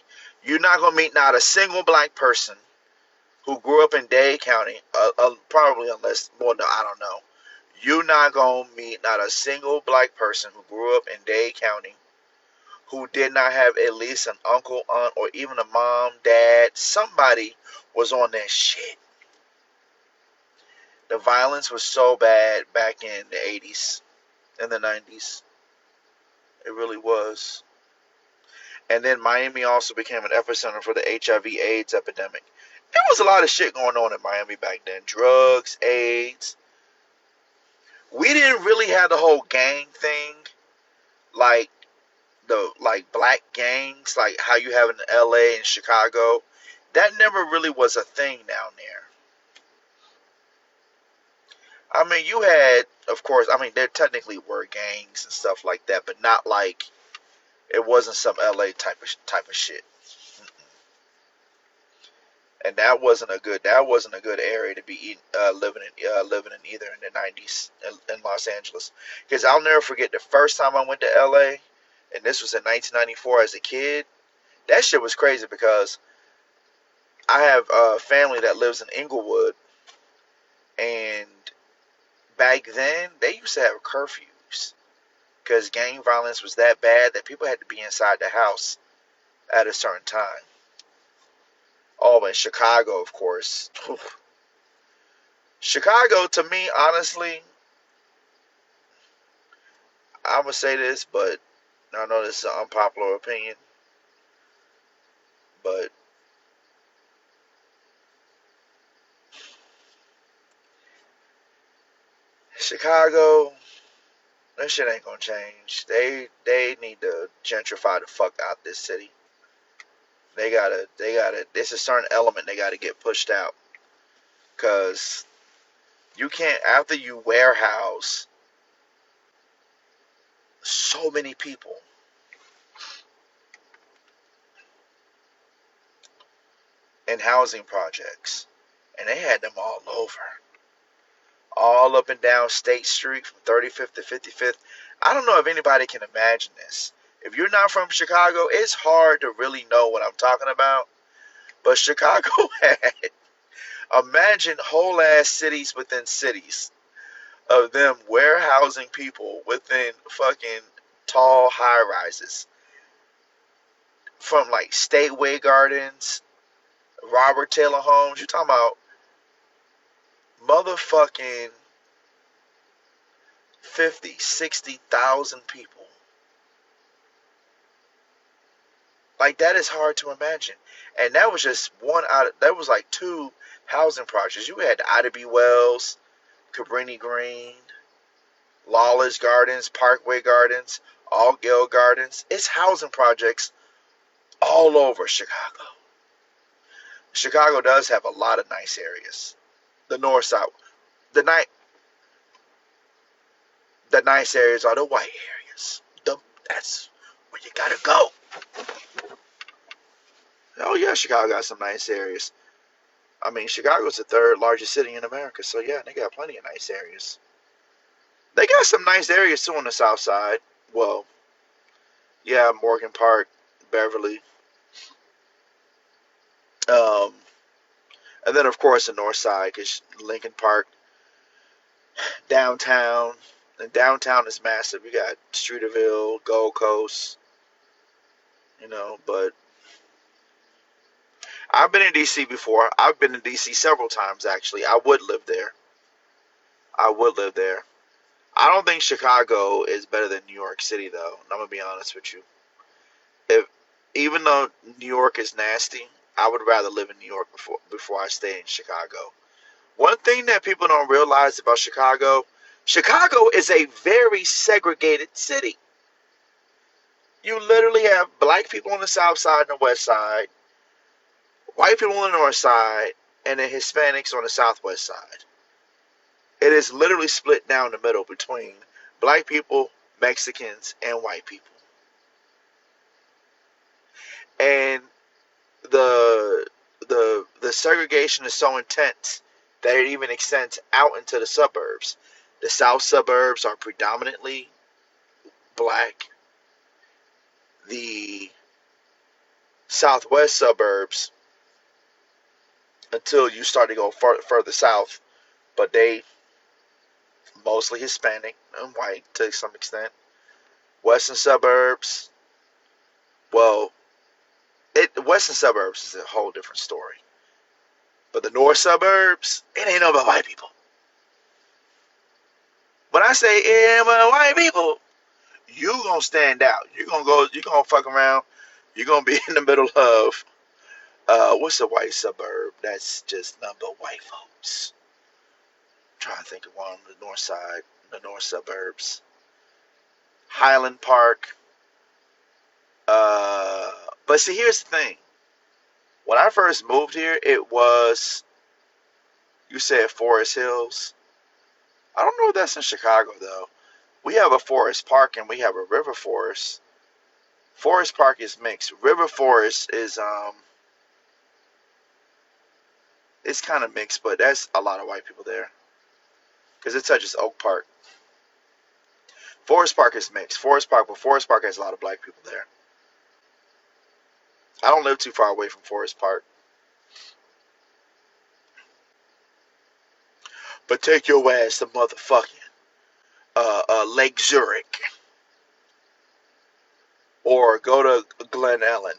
You're not gonna meet not a single black person who grew up in Dade County, probably unless, well, no, I don't know. You're not gonna meet not a single black person who grew up in Dade County who did not have at least an uncle, aunt, or even a mom, dad. Somebody was on that shit. The violence was so bad back in the 80s and the 90s. It really was. And then Miami also became an epicenter for the HIV/AIDS epidemic. There was a lot of shit going on in Miami back then. Drugs, AIDS. We didn't really have the whole gang thing, like like black gangs, like how you have in LA and Chicago. That never really was a thing down there. I mean, you had, of course, I mean, there technically were gangs and stuff like that, but not like, it wasn't some LA type of shit. And that wasn't a good area to be living in either in the 90s in Los Angeles. Because I'll never forget the first time I went to LA, and this was in 1994 as a kid. That shit was crazy because I have a family that lives in Inglewood, and back then they used to have curfews because gang violence was that bad that people had to be inside the house at a certain time. Oh, and Chicago, of course. Chicago, to me, honestly, I'm gonna say this, but I know this is an unpopular opinion, but Chicago, that shit ain't gonna change. They need to gentrify the fuck out this city. They gotta. There's a certain element they gotta get pushed out, cause you can't, after you warehouse so many people in housing projects, and they had them all up and down State Street from 35th to 55th. I don't know if anybody can imagine this. If you're not from Chicago, it's hard to really know what I'm talking about. But Chicago had, imagine whole ass cities within cities of them warehousing people within fucking tall high rises. From like Stateway Gardens, Robert Taylor Homes. You're talking about motherfucking 50, 60,000 people. Like that is hard to imagine. And that was just one out of, that was like two housing projects. You had Ida B. Wells, Cabrini Green, Lawless Gardens, Parkway Gardens, Altgeld Gardens. It's housing projects all over Chicago. Chicago does have a lot of nice areas. The north side, the night, the nice areas are the white areas. That's where you gotta go. Oh yeah, Chicago got some nice areas. I mean, Chicago's the third largest city in America, so yeah, they got plenty of nice areas. They got some nice areas too on the south side. Well, yeah, Morgan Park, Beverly, um, and then of course the north side, because Lincoln Park, downtown, and downtown is massive. You got Streeterville, Gold Coast, But I've been in DC before. I've been in DC several times actually. I would live there. I would live there. I don't think Chicago is better than New York City though. I'm gonna be honest with you. If Even though New York is nasty, I would rather live in New York before I stay in Chicago. One thing that people don't realize about Chicago, Chicago is a very segregated city. You literally have black people on the south side and the west side, white people on the north side, and then Hispanics on the southwest side. It is literally split down the middle between black people, Mexicans, and white people. And the the segregation is so intense that it even extends out into the suburbs. The south suburbs are predominantly black. The southwest suburbs, until you start to go further south, but they mostly Hispanic and white to some extent. Western suburbs, well, western suburbs is a whole different story. But the north suburbs, it ain't no but white people. When I say it ain't but white people, you gonna stand out. You gonna fuck around. You're gonna be in the middle of what's a white suburb that's just number white folks. I'm trying to think of one on the north side, the north suburbs. Highland Park. But see, here's the thing. When I first moved here, it was, you said Forest Hills. I don't know if that's in Chicago though. We have a forest park and we have a river forest. Forest Park is mixed. River Forest is it's kind of mixed, but that's a lot of white people there because it touches Oak Park. Forest Park is mixed. Forest Park has a lot of black people there. I don't live too far away from Forest Park. But take your ass to motherfucking Lake Zurich or go to Glen Ellen.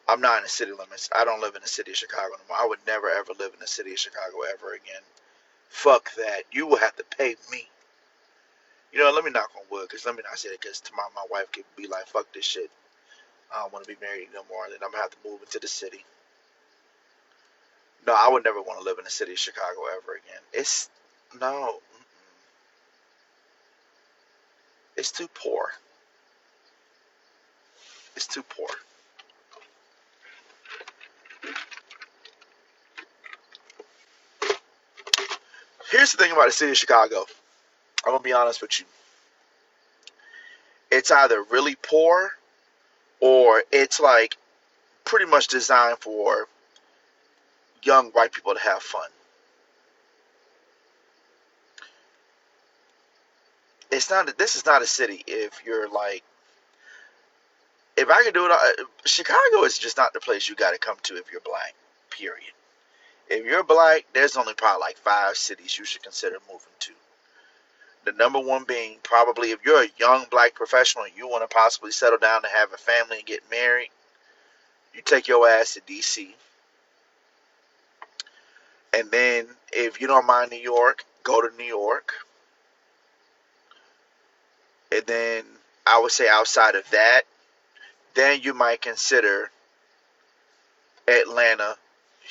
I'm not in the city limits. I don't live in the city of Chicago anymore. I would never ever live in the city of Chicago ever again. Fuck that. You will have to pay me. Let me knock on wood, because let me not say it, because tomorrow my wife could be like, fuck this shit. I don't want to be married no more. And then I'm going to have to move into the city. No, I would never want to live in the city of Chicago ever again. No. It's too poor. It's too poor. Here's the thing about the city of Chicago. I'm going to be honest with you. It's either really poor or it's like pretty much designed for young white people to have fun. This is not a city if you're like, if I could do it, Chicago is just not the place you got to come to if you're black, period. If you're black, there's only probably like 5 cities you should consider moving to. The number one being probably if you're a young black professional and you want to possibly settle down and have a family and get married, you take your ass to DC. And then if you don't mind New York, go to New York. And then I would say outside of that, Then you might consider Atlanta,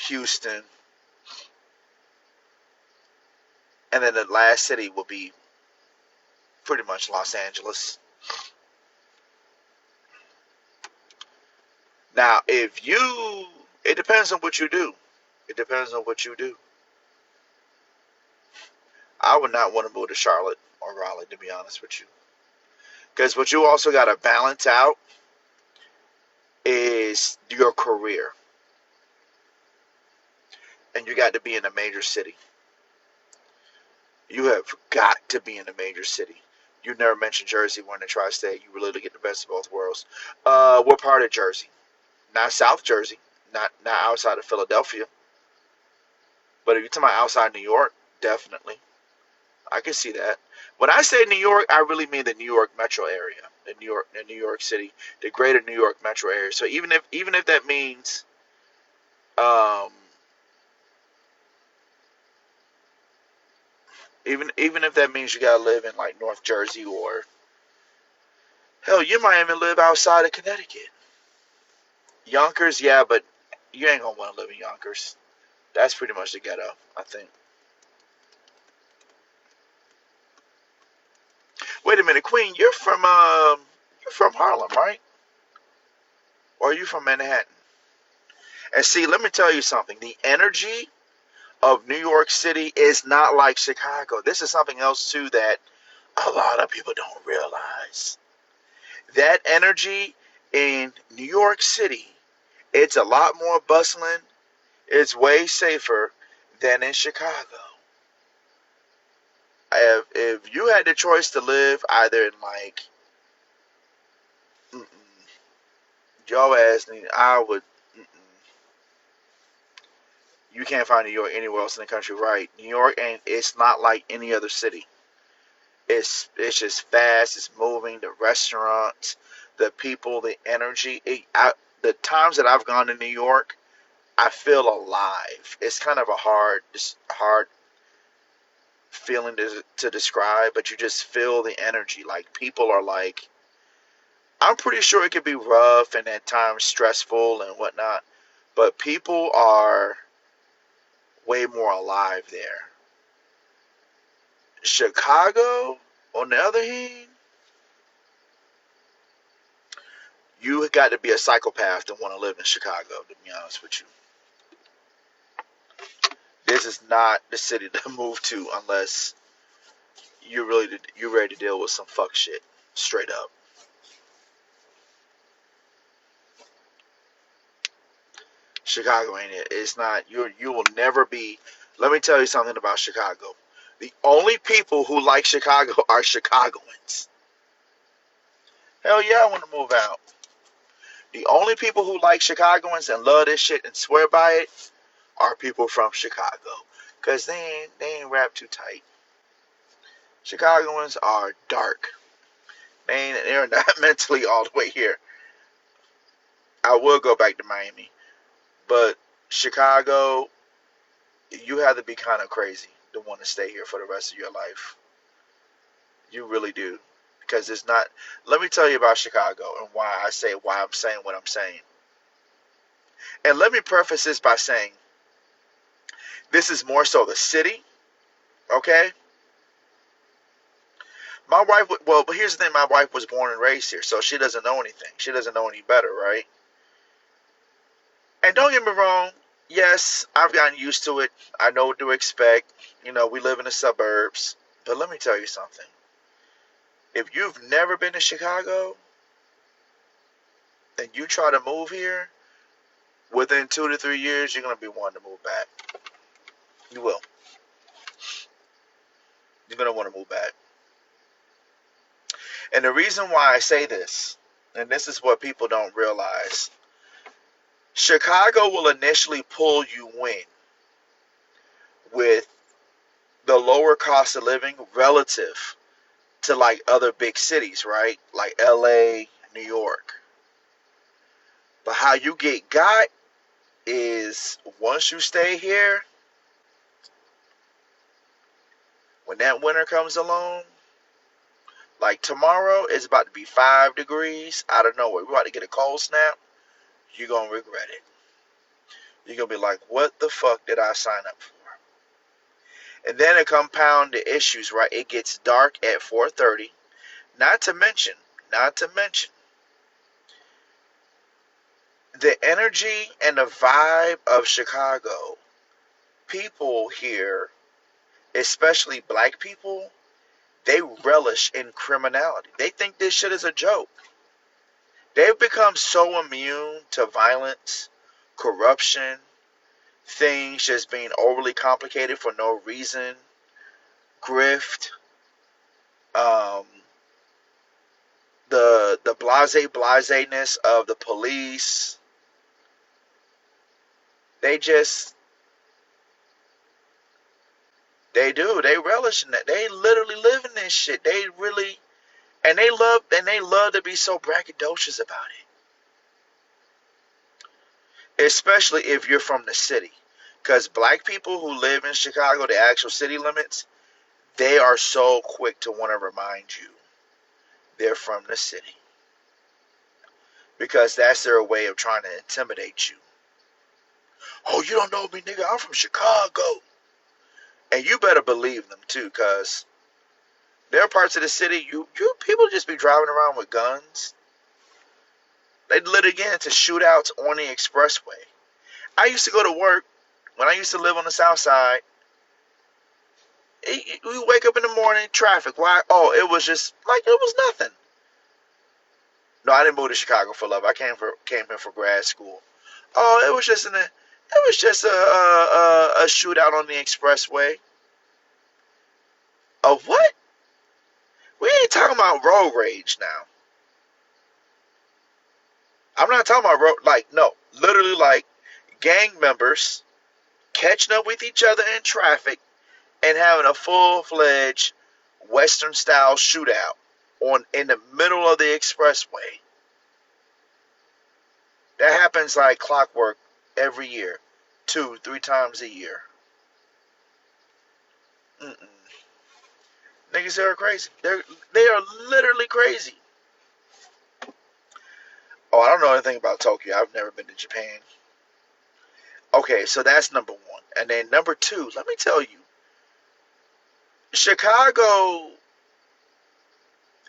Houston, and then the last city will be pretty much Los Angeles. Now, it depends on what you do. It depends on what you do. I would not want to move to Charlotte or Raleigh, to be honest with you. Because what you also got to balance out is your career. And you got to be in a major city. You have got to be in a major city. You never mentioned Jersey. We're in the tri-state. You really get the best of both worlds. What part of Jersey? Not South Jersey. Not outside of Philadelphia. But if you're talking about outside New York, definitely. I can see that. When I say New York, I really mean the New York metro area, the New York City, the greater New York metro area. So even if that means, um, even if that means you gotta live in like North Jersey or hell, you might even live outside of Connecticut. Yonkers, yeah, but you ain't gonna want to live in Yonkers. That's pretty much the ghetto, I think. Wait a minute, Queen, you're from Harlem, right? Or are you from Manhattan? And see, let me tell you something. The energy of New York City is not like Chicago. This is something else too that a lot of people don't realize. That energy in New York City, it's a lot more bustling. It's way safer than in Chicago. If you had the choice to live either in like your ass, I would. You can't find New York anywhere else in the country, right? New York, and it's not like any other city. It's just fast. It's moving. The restaurants, the people, the energy. The times that I've gone to New York, I feel alive. It's kind of a hard feeling to describe, but you just feel the energy. Like people are like, I'm pretty sure it could be rough and at times stressful and whatnot, but people are way more alive there. Chicago, on the other hand, you got to be a psychopath to want to live in Chicago, to be honest with you. This is not the city to move to unless you're ready to deal with some fuck shit. Straight up. Chicago ain't it. It's not you will never be. Let me tell you something about Chicago. The only people who like Chicago are Chicagoans. Hell yeah, I want to move out. The only people who like Chicagoans and love this shit and swear by it are people from Chicago. Cause they ain't wrapped too tight. Chicagoans are dark. They're not mentally all the way here. I will go back to Miami. But Chicago, you have to be kind of crazy to want to stay here for the rest of your life. You really do. Because it's not. Let me tell you about Chicago and why I'm saying what I'm saying. And let me preface this by saying this is more so the city, okay? My wife, well, but here's the thing: my wife was born and raised here, so she doesn't know anything. She doesn't know any better, right? And don't get me wrong. Yes, I've gotten used to it. I know what to expect. We live in the suburbs. But let me tell you something. If you've never been to Chicago and you try to move here, within 2 to 3 years, you're going to be wanting to move back. You will. You're going to want to move back. And the reason why I say this, and this is what people don't realize, Chicago will initially pull you in with the lower cost of living relative to like other big cities, right? Like LA, New York. But how you got is once you stay here, when that winter comes along, Like tomorrow is about to be 5 degrees out of nowhere. We're about to get a cold snap. You're gonna regret it. You're gonna be like, what the fuck did I sign up for? And then to compound the issues, right? It gets dark at 4:30. Not to mention, not to mention, the energy and the vibe of Chicago. People here, especially black people, they relish in criminality. They think this shit is a joke. They've become so immune to violence, corruption, things just being overly complicated for no reason, grift, um, the blaseness of the police. They just they relish in that. They literally live in this shit. They really and they love to be so braggadocious about it, especially if you're from the city. Because black people who live in Chicago, the actual city limits, they are so quick to want to remind you they're from the city because that's their way of trying to intimidate you. Oh, you don't know me, nigga. I'm from Chicago. And you better believe them too, cause there are parts of the city you people just be driving around with guns. They literally get into shootouts on the expressway. I used to go to work when I used to live on the south side. We wake up in the morning, traffic. Why? Oh, it was just like it was nothing. No, I didn't move to Chicago for love. I came here for grad school. Oh, it was just a shootout on the expressway. Of what? We ain't talking about road rage now. I'm not talking about road like no, literally like gang members catching up with each other in traffic and having a full-fledged Western style shootout on in the middle of the expressway. That happens like clockwork every year, 2, 3 times a year. Mm-mm. Niggas are crazy. They are literally crazy. Oh, I don't know anything about Tokyo. I've never been to Japan. Okay, so that's number one. And then number two, let me tell you, Chicago,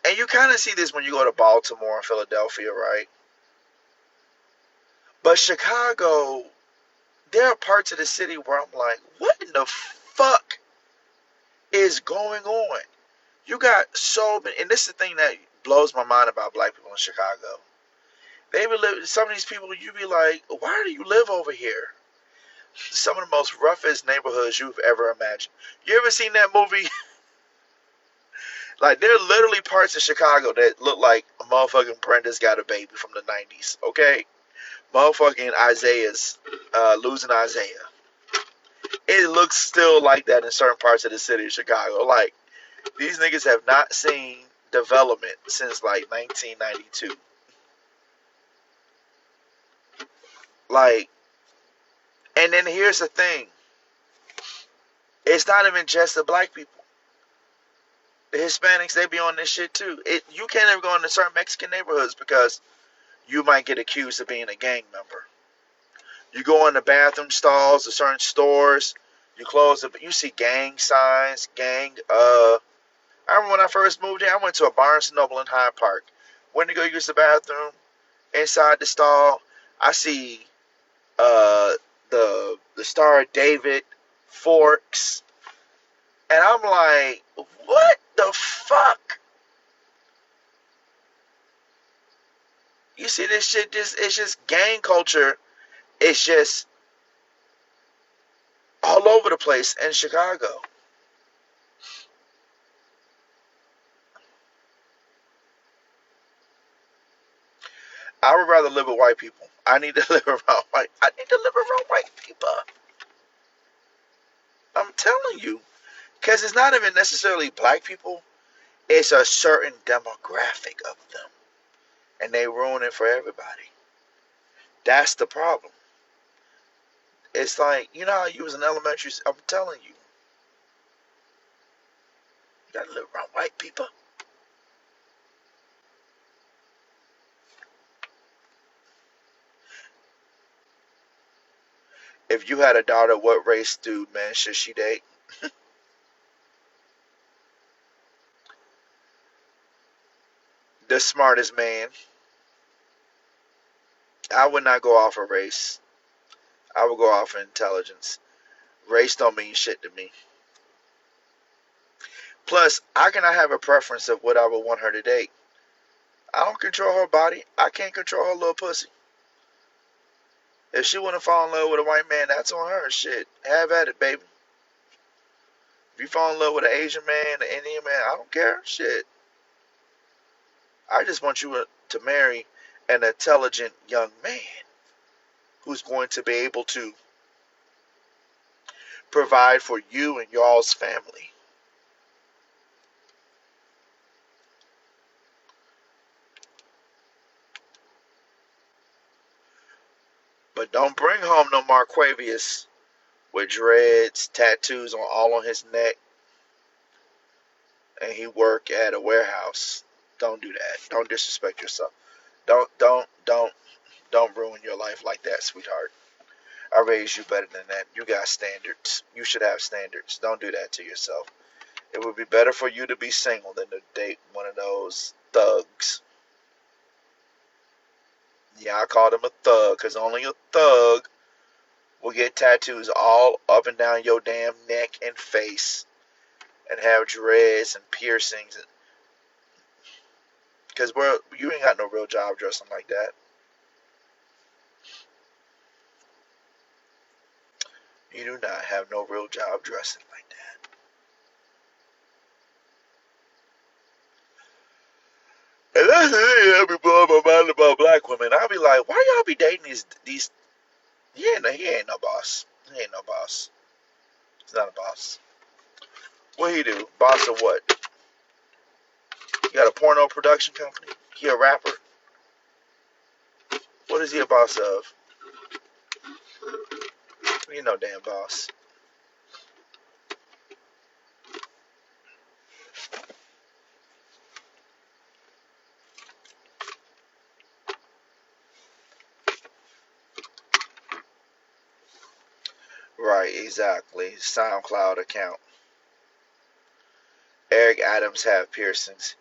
and you kind of see this when you go to Baltimore and Philadelphia, right? But Chicago, there are parts of the city where I'm like, what in the fuck is going on? You got so many, and this is the thing that blows my mind about black people in Chicago. They be live, some of these people, you be like, why do you live over here? Some of the most roughest neighborhoods you've ever imagined. You ever seen that movie? Like, there are literally parts of Chicago that look like a motherfucking Brenda's Got a Baby from the 90s, okay? Motherfucking Isaiah's, losing Isaiah. It looks still like that in certain parts of the city of Chicago. Like, these niggas have not seen development since, like, 1992. Like, and then here's the thing. It's not even just the black people. The Hispanics, they be on this shit too. You can't ever go into certain Mexican neighborhoods because you might get accused of being a gang member. You go in the bathroom stalls of certain stores, you close it, but you see gang signs, gang. I remember when I first moved here, I went to a Barnes and Noble in Hyde Park. Went to go use the bathroom. Inside the stall, I see uh, the Star of David, forks, and I'm like, what the fuck? You see this shit? It's just gang culture. It's just all over the place in Chicago. I would rather live with white people. I need to live around white. I need to live around white people. I'm telling you, because it's not even necessarily black people. It's a certain demographic of them, and they ruin it for everybody. That's the problem. It's like how you was in elementary. I'm telling you, you gotta live around white people. If you had a daughter, what race do men should she date? The smartest man. I would not go off a race. I would go off of intelligence. Race don't mean shit to me. Plus, I cannot have a preference of what I would want her to date. I don't control her body. I can't control her little pussy. If she want to fall in love with a white man, that's on her. Shit, have at it, baby. If you fall in love with an Asian man, an Indian man, I don't care. Shit, I just want you to marry an intelligent young man who's going to be able to provide for you and y'all's family. But don't bring home no Marquavius with dreads, tattoos on all on his neck, and he work at a warehouse. Don't do that. Don't disrespect yourself. Don't ruin your life like that, sweetheart. I raised you better than that. You got standards. You should have standards. Don't do that to yourself. It would be better for you to be single than to date one of those thugs. Yeah, I called him a thug because only a thug will get tattoos all up and down your damn neck and face and have dreads and piercings. Because you ain't got no real job dressing like that. You do not have no real job dressing like that. And that's the thing that be blowing my mind about black women. I be like, why y'all be dating these? He ain't no boss. He ain't no boss. He's not a boss. What he do? Boss of what? He got a porno production company. He a rapper. What is he a boss of? He no damn boss. Right, exactly. SoundCloud account. Eric Adams have piercings.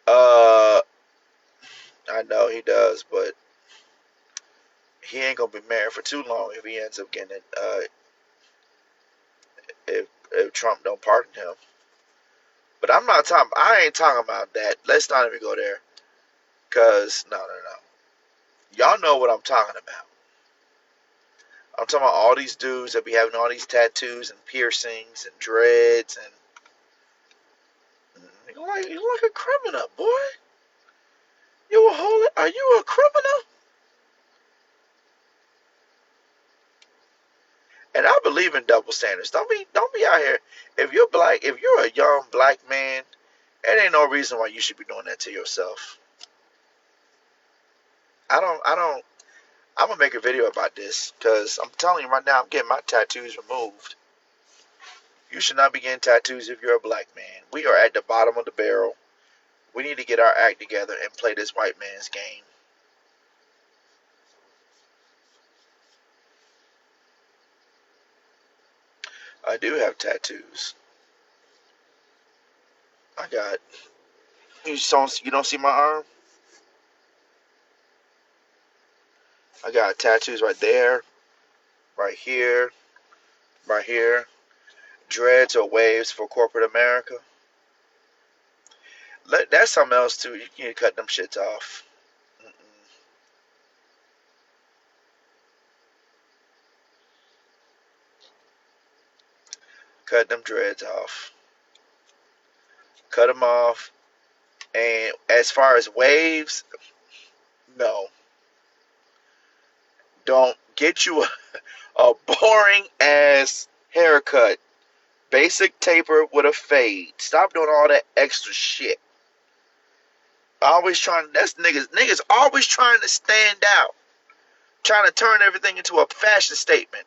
Uh, I know he does, but he ain't gonna be married for too long if he ends up getting it. If Trump don't pardon him. But I'm not talking. I ain't talking about that. Let's not even go there. Cause no. Y'all know what I'm talking about. I'm talking about all these dudes that be having all these tattoos and piercings and dreads and you like a criminal, boy. Are you a criminal? And I believe in double standards. Don't be out here. If you're a young black man, there ain't no reason why you should be doing that to yourself. I don't. I'm gonna make a video about this because I'm telling you right now, I'm getting my tattoos removed. You should not be getting tattoos if you're a black man. We are at the bottom of the barrel. We need to get our act together and play this white man's game. I do have tattoos. I got. You don't see my arm? I got tattoos right there, right here, right here. Dreads or waves for corporate America. That's something else too. You can cut them shits off. Mm-mm. Cut them dreads off. Cut them off. And as far as waves, no. Don't get you a boring ass haircut. Basic taper with a fade. Stop doing all that extra shit. Always trying. That's niggas. Niggas always trying to stand out. Trying to turn everything into a fashion statement.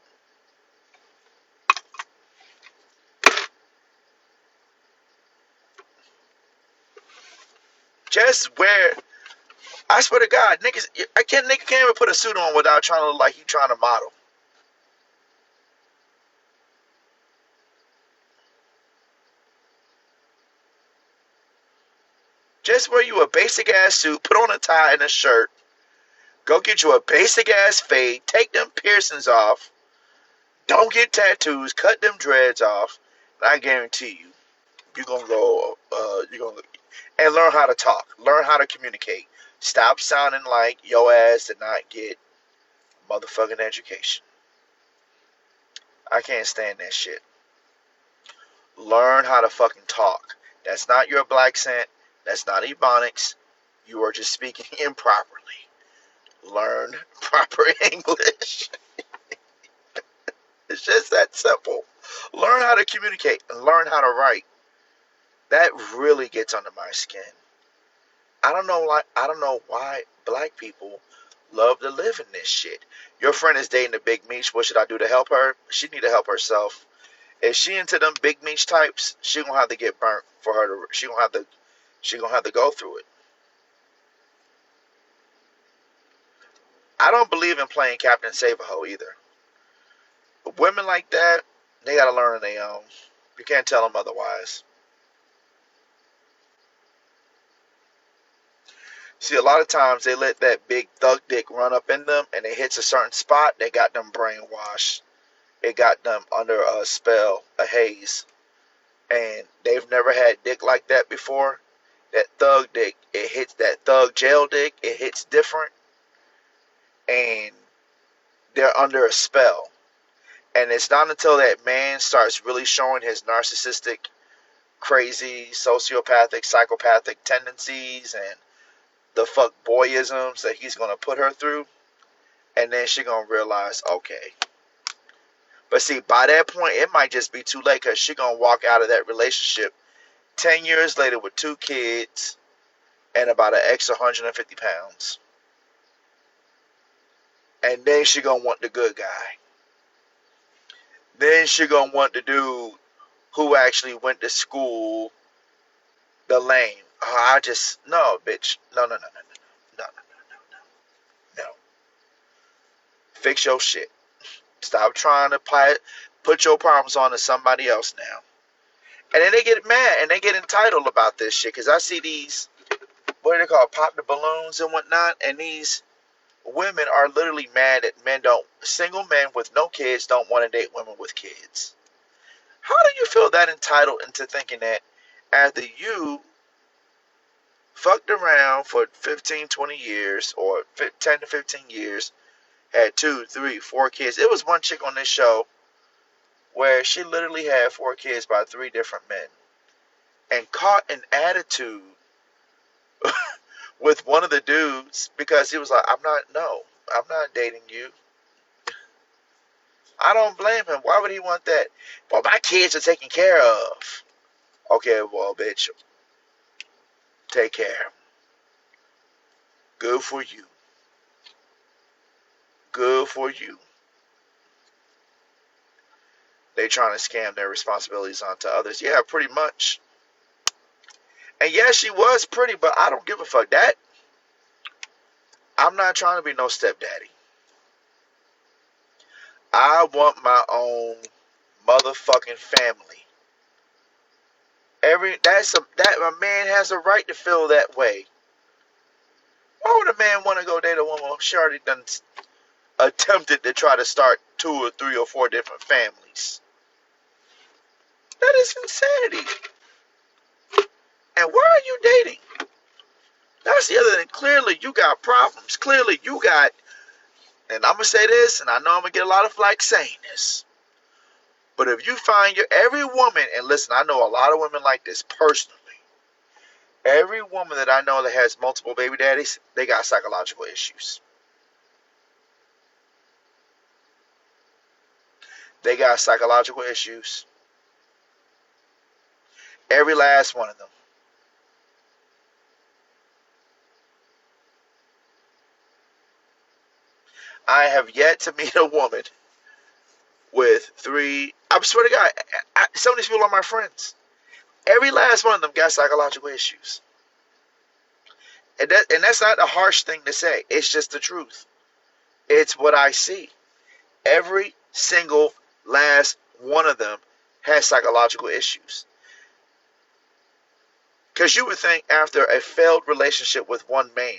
Just wear. I swear to God, niggas. Nigga can't even put a suit on without trying to look like he trying to model. Just wear you a basic ass suit, put on a tie and a shirt, go get you a basic ass fade, take them piercings off, don't get tattoos, cut them dreads off, and I guarantee you, you're gonna go, and learn how to talk, learn how to communicate. Stop sounding like your ass did not get motherfucking education. I can't stand that shit. Learn how to fucking talk. That's not your black accent. That's not Ebonics. You are just speaking improperly. Learn proper English. It's just that simple. Learn how to communicate and learn how to write. That really gets under my skin. I don't know why black people love to live in this shit. Your friend is dating a big meech. What should I do to help her? She need to help herself. If she into them big meech types, she gonna have to get burnt for her to. She gonna have to go through it. I don't believe in playing Captain Save-A-Ho either. But women like that, they gotta learn on their own. You can't tell them otherwise. See, a lot of times they let that big thug dick run up in them, and it hits a certain spot. They got them brainwashed. It got them under a spell, a haze, and they've never had dick like that before. That thug dick, it hits that thug jail dick. It hits different, and they're under a spell. And it's not until that man starts really showing his narcissistic, crazy, sociopathic, psychopathic tendencies and the fuck boyisms that he's gonna put her through, and then she gonna realize, okay. But see, by that point, it might just be too late because she gonna walk out of that relationship 10 years later with 2 kids and about an extra 150 pounds. And then she gonna want the good guy. Then she gonna want the dude who actually went to school, the lame. No, bitch. No, no, no, no, no, no, no, no, no, no. Fix your shit. Stop trying to put your problems on to somebody else now. And then they get mad and they get entitled about this shit. Because I see these, what do they call, pop the balloons and whatnot. And these women are literally mad that single men with no kids don't want to date women with kids. How do you feel that entitled into thinking that after you fucked around for 15, 20 years or 10 to 15 years, had 2, 3, 4 kids. It was one chick on this show where she literally had 4 kids by 3 different men and caught an attitude with one of the dudes because he was like, I'm not dating you. I don't blame him. Why would he want that? Well, my kids are taken care of. Okay, well, bitch, take care. Good for you. Good for you. They trying to scam their responsibilities onto others. Yeah, pretty much. And yeah, she was pretty, but I don't give a fuck. I'm not trying to be no stepdaddy. I want my own motherfucking family. That a man has a right to feel that way. Why would a man want to go date a woman? She already done attempted to try to start 2 or 3 or 4 different families. That is insanity. And why are you dating? That's the other thing. Clearly, you got problems. Clearly, you got, and I'm going to say this, and I know I'm going to get a lot of flack saying this, but if you find every woman, and listen, I know a lot of women like this personally. Every woman that I know that has multiple baby daddies, they got psychological issues. They got psychological issues. Every last one of them. I have yet to meet a woman with 3. I swear to God, some of these people are my friends. Every last one of them got psychological issues. And that's not a harsh thing to say. It's just the truth. It's what I see. Every single last one of them has psychological issues. Because you would think after a failed relationship with one man,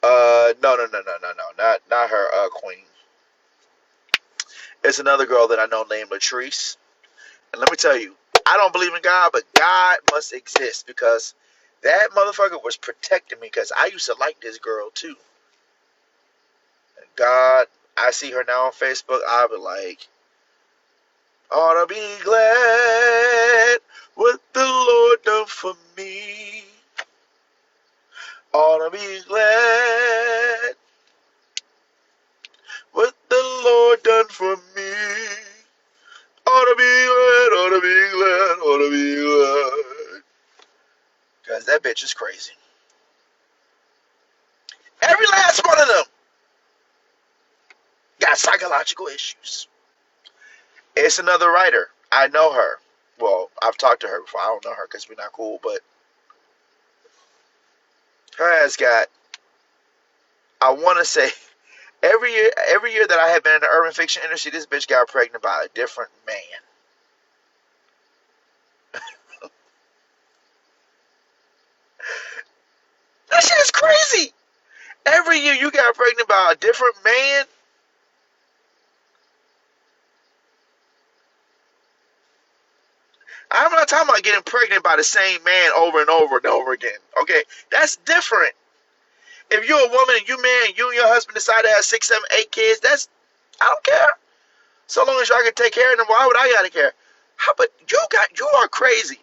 no, no, no, no, no, no, not her, Queen. It's another girl that I know named Latrice. And let me tell you, I don't believe in God, but God must exist because that motherfucker was protecting me because I used to like this girl too. And God, I see her now on Facebook, I'll be like, ought to be glad what the Lord done for me. Ought to be glad what the Lord done for me. Ought to be glad, ought to be glad, ought to be glad. Because that bitch is crazy. Every last one of them got psychological issues. It's another writer. I know her. Well, I've talked to her before. I don't know her because we're not cool, but her ass got, I want to say, every year that I have been in the urban fiction industry, this bitch got pregnant by a different man. That shit is crazy. Every year you got pregnant by a different man. I'm not talking about getting pregnant by the same man over and over and over again. Okay, that's different. If you're a woman and you and your husband decide to have 6, 7, 8 kids, that's, I don't care. So long as y'all can take care of them, why would I gotta care? How but you are crazy.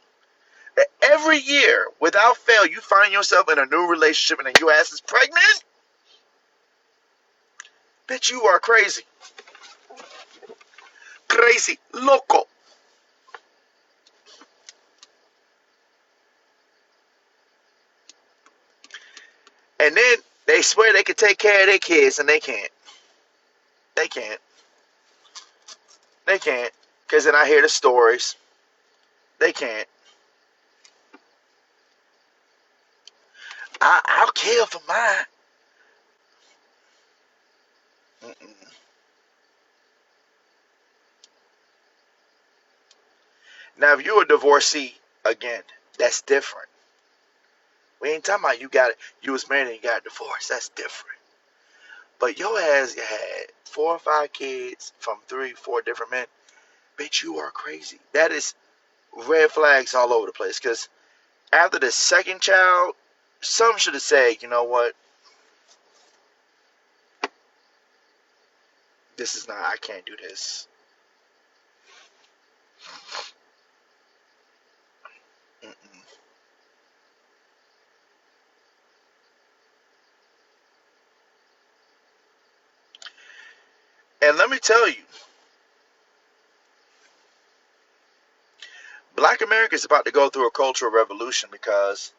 Every year, without fail, you find yourself in a new relationship and then your ass is pregnant? Bitch, you are crazy. Crazy. Loco. And then they swear they can take care of their kids and they can't. They can't. They can't. Because then I hear the stories. They can't. I'll kill for mine. Mm-mm. Now, if you're a divorcee, again, that's different. We ain't talking about you was married and you got divorced. That's different. But your ass had 4 or 5 kids from 3, 4 different men. Bitch, you are crazy. That is red flags all over the place. Because after the second child, some should have said, you know what? This is not, I can't do this. Mm-mm. And let me tell you, Black America is about to go through a cultural revolution because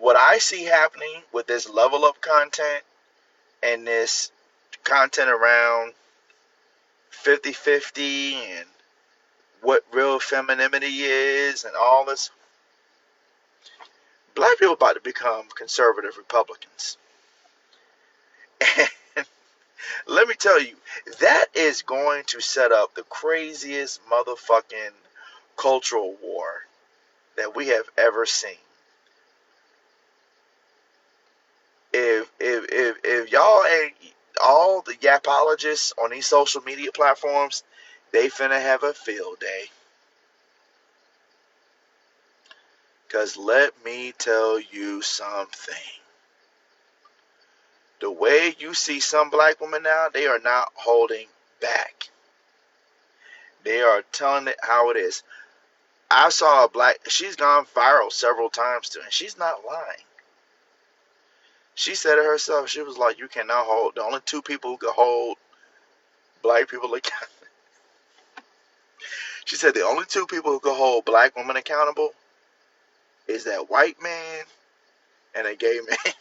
what I see happening with this level up content and this content around 50-50 and what real femininity is and all this, black people about to become conservative Republicans. And let me tell you, that is going to set up the craziest motherfucking cultural war that we have ever seen. If y'all ain't all the yapologists on these social media platforms, they finna have a field day. Cause let me tell you something. The way you see some black women now, they are not holding back. They are telling it how it is. I saw a black, she's gone viral several times too, and she's not lying. She said it herself. She was like, you cannot hold, the only 2 people who can hold black people accountable. She said the only 2 people who can hold black women accountable is that white man and a gay man.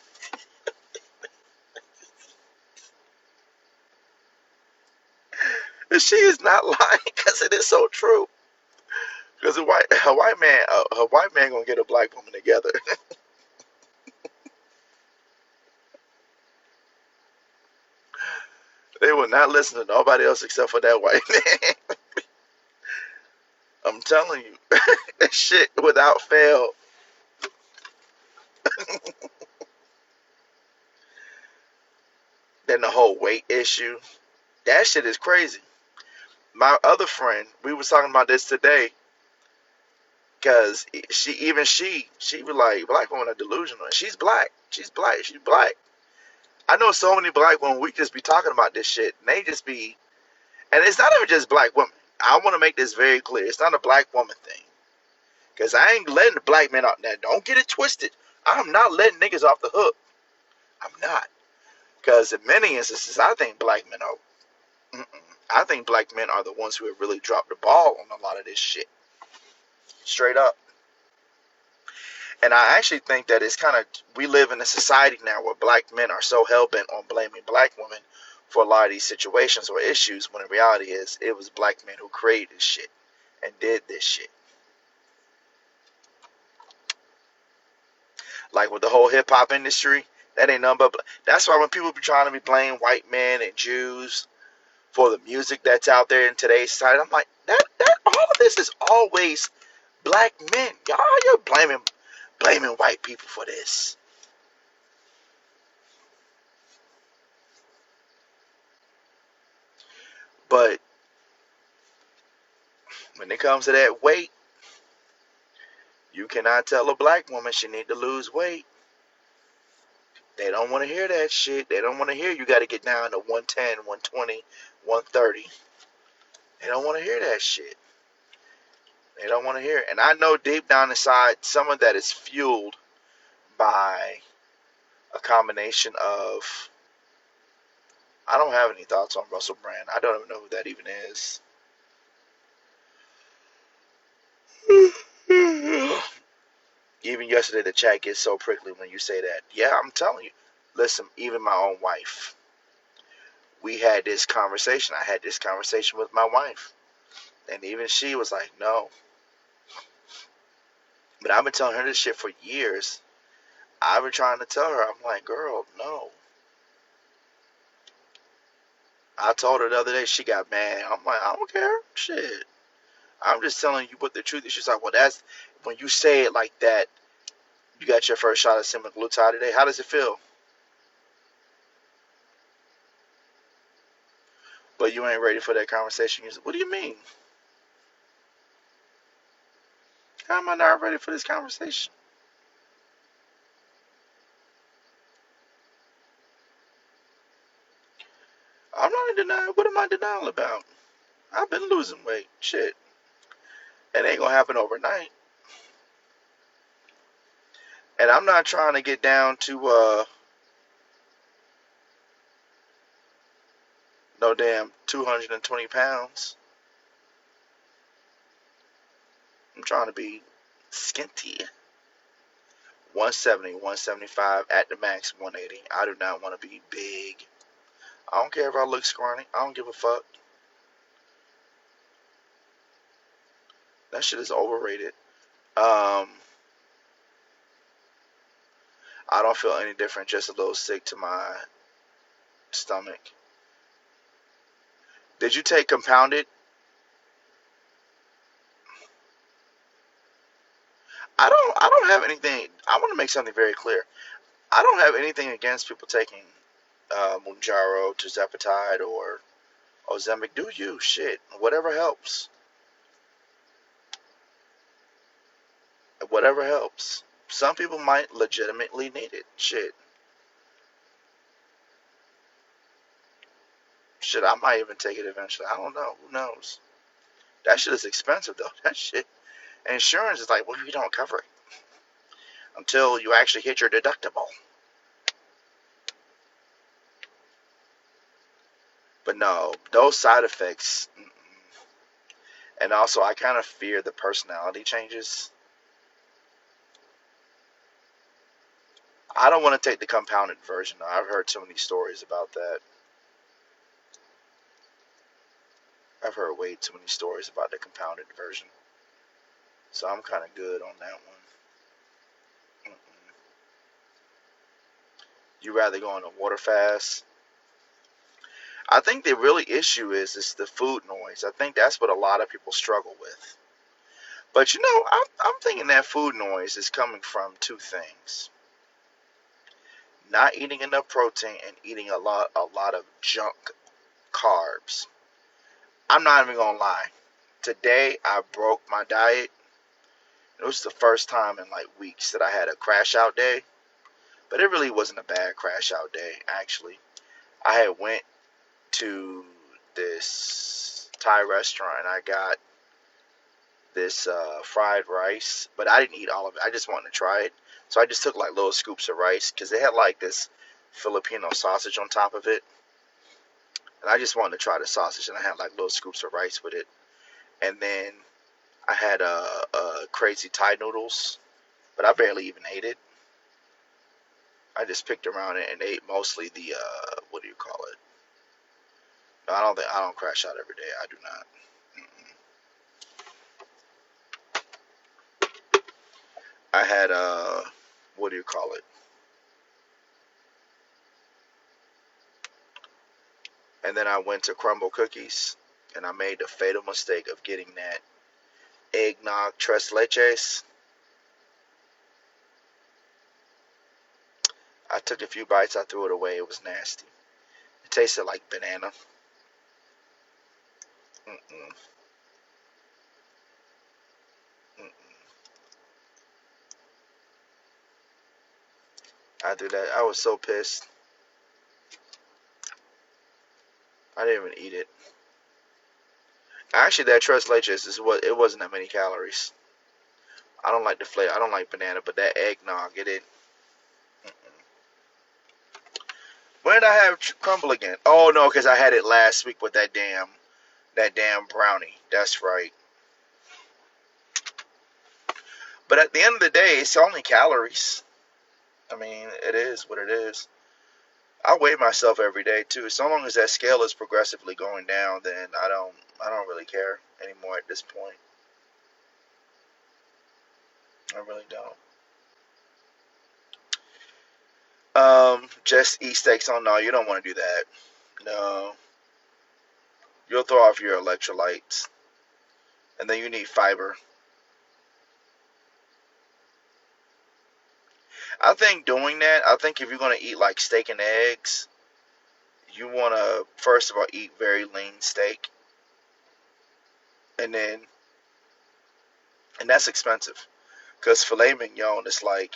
And she is not lying because it is so true. Because a white man gonna get a black woman together. They will not listen to nobody else except for that white man. I'm telling you. That shit without fail. Then the whole weight issue. That shit is crazy. My other friend, we was talking about this today, because she was like, black women are delusional. And she's black. She's black. She's black. I know so many black women, we just be talking about this shit, and they just be, and it's not even just black women. I want to make this very clear. It's not a black woman thing. Because I ain't letting the black men out there. Don't get it twisted. I'm not letting niggas off the hook. I'm not. Because in many instances, I think black men are. I think black men are the ones who have really dropped the ball on a lot of this shit. Straight up. And I actually think that it's kind of, we live in a society now where black men are so hell-bent on blaming black women for a lot of these situations or issues, when in reality is, it was black men who created this shit and did this shit. Like with the whole hip-hop industry, that ain't nothing but, that's why when people be trying to be blaming white men and Jews for the music that's out there in today's society, I'm like, that all of this is always black men. Y'all, you're blaming white people for this. But when it comes to that weight, you cannot tell a black woman she need to lose weight. They don't want to hear that shit. They don't want to hear you got to get down to 110, 120, 130. They don't want to hear that shit. They don't want to hear it. And I know deep down inside, some of that is fueled by a combination of, I don't have any thoughts on Russell Brand. I don't even know who that even is. Even yesterday, the chat gets so prickly when you say that. Yeah, I'm telling you. Listen, even my own wife. We had this conversation. I had this conversation with my wife. And even she was like, no. But I've been telling her this shit for years. I've been trying to tell her. I'm like, girl, no. I told her the other day, she got mad. I'm like, I don't care. Shit. I'm just telling you what the truth is. She's like, well, that's, when you say it like that, you got your first shot of semaglutide today. How does it feel? But you ain't ready for that conversation. You say, what do you mean? How am I not ready for this conversation? I'm not in denial. What am I in denial about? I've been losing weight. Shit. It ain't gonna happen overnight. And I'm not trying to get down to no damn 220 pounds. I'm trying to be skinty. 170, 175 at the max, 180. I do not want to be big. I don't care if I look scrawny. I don't give a fuck. That shit is overrated. I don't feel any different, just a little sick to my stomach. Did you take compounded? I don't have anything. I want to make something very clear. I don't have anything against people taking Mounjaro, Tirzepatide, or Ozempic. Do you? Shit. Whatever helps. Whatever helps. Some people might legitimately need it. Shit. Shit, I might even take it eventually. I don't know. Who knows? That shit is expensive though. That shit. Insurance is like, well, we don't cover it until you actually hit your deductible. But no, those side effects. And also, I kind of fear the personality changes. I don't want to take the compounded version. I've heard too many stories about that. I've heard way too many stories about the compounded version. So I'm kind of good on that one. You rather go on a water fast? I think the really issue is the food noise. I think that's what a lot of people struggle with. But I'm thinking that food noise is coming from two things: not eating enough protein and eating a lot of junk carbs. I'm not even gonna lie. Today I broke my diet. It was the first time in like weeks that I had a crash out day, but it really wasn't a bad crash out day actually. I had went to this Thai restaurant and I got this fried rice, but I didn't eat all of it. I just wanted to try it, so I just took like little scoops of rice because they had like this Filipino sausage on top of it, and I just wanted to try the sausage, and I had like little scoops of rice with it, and then I had crazy Thai noodles, but I barely even ate it. I just picked around it and ate mostly the what do you call it? No, I don't crash out every day. I do not. Mm-mm. I had what do you call it? And then I went to Crumble Cookies, and I made the fatal mistake of getting that eggnog tres leches. I took a few bites, I threw it away. It was nasty. It tasted like banana. Mm-mm, mm-mm. I threw that. I was so pissed. I didn't even eat it. Actually, that tres leches is what it wasn't that many calories. I don't like the flavor. I don't like banana, but that eggnog, it didn't. Mm-mm. When did I have crumble again? Oh no, because I had it last week with that damn brownie. That's right. But at the end of the day, it's only calories. I mean, it is what it is. I weigh myself every day too. So long as that scale is progressively going down, then I don't really care anymore at this point. I really don't. Just eat steaks. Oh no, you don't want to do that. No, you'll throw off your electrolytes, and then you need fiber. I think doing that. I think if you're gonna eat like steak and eggs, you wanna first of all eat very lean steak, and then and that's expensive because filet mignon is like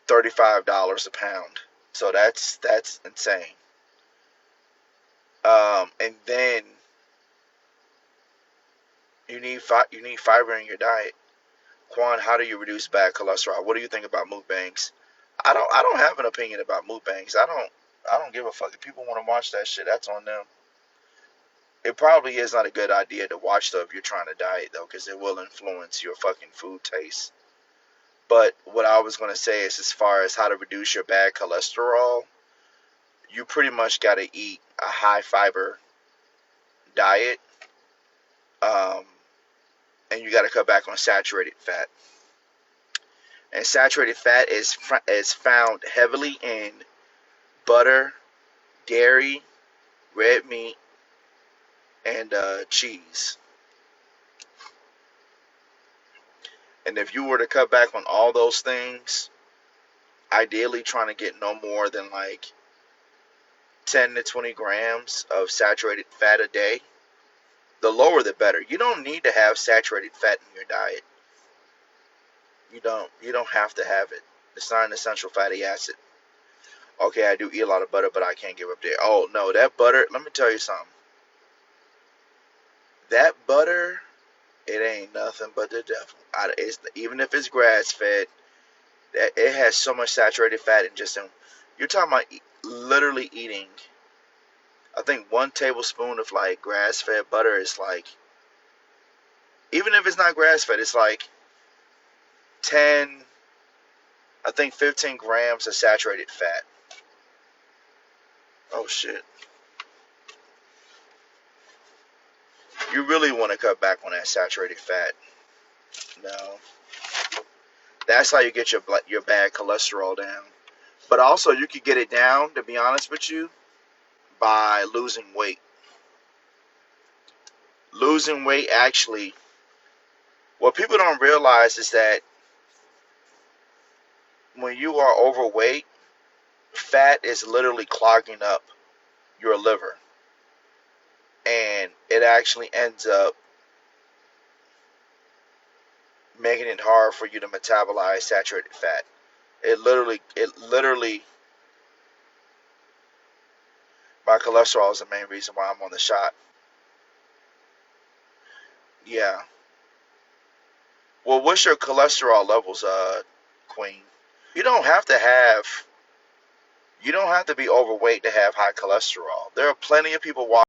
$35 a pound. So that's insane. And then you need fiber in your diet. Quan, how do you reduce bad cholesterol? What do you think about mukbangs? I don't have an opinion about mukbangs. I don't give a fuck. If people want to watch that shit, that's on them. It probably is not a good idea to watch though if you're trying to diet though, because it will influence your fucking food taste. But what I was gonna say is, as far as how to reduce your bad cholesterol, you pretty much got to eat a high fiber diet, um, and you got to cut back on saturated fat. And saturated fat is found heavily in butter, dairy, red meat, and cheese. And if you were to cut back on all those things, ideally trying to get no more than like 10 to 20 grams of saturated fat a day, the lower the better. You don't need to have saturated fat in your diet. You don't have to have it. It's not an essential fatty acid. Okay, I do eat a lot of butter, but I can't give up there. Oh no, that butter. Let me tell you something. That butter, it ain't nothing but the devil. Even if it's grass fed, it has so much saturated fat and just in. You're talking about literally eating. I think 1 tablespoon of like grass fed butter is like, even if it's not grass fed, it's like 10, I think 15 grams of saturated fat. Oh shit. You really want to cut back on that saturated fat. No. That's how you get your bad cholesterol down. But also you could get it down, to be honest with you, by losing weight. Losing weight actually What people don't realize is that when you are overweight, fat is literally clogging up your liver, and it actually ends up making it hard for you to metabolize saturated fat. It literally, my cholesterol is the main reason why I'm on the shot. Yeah. Well, what's your cholesterol levels, Queen? You don't have to have, you don't have to be overweight to have high cholesterol. There are plenty of people walking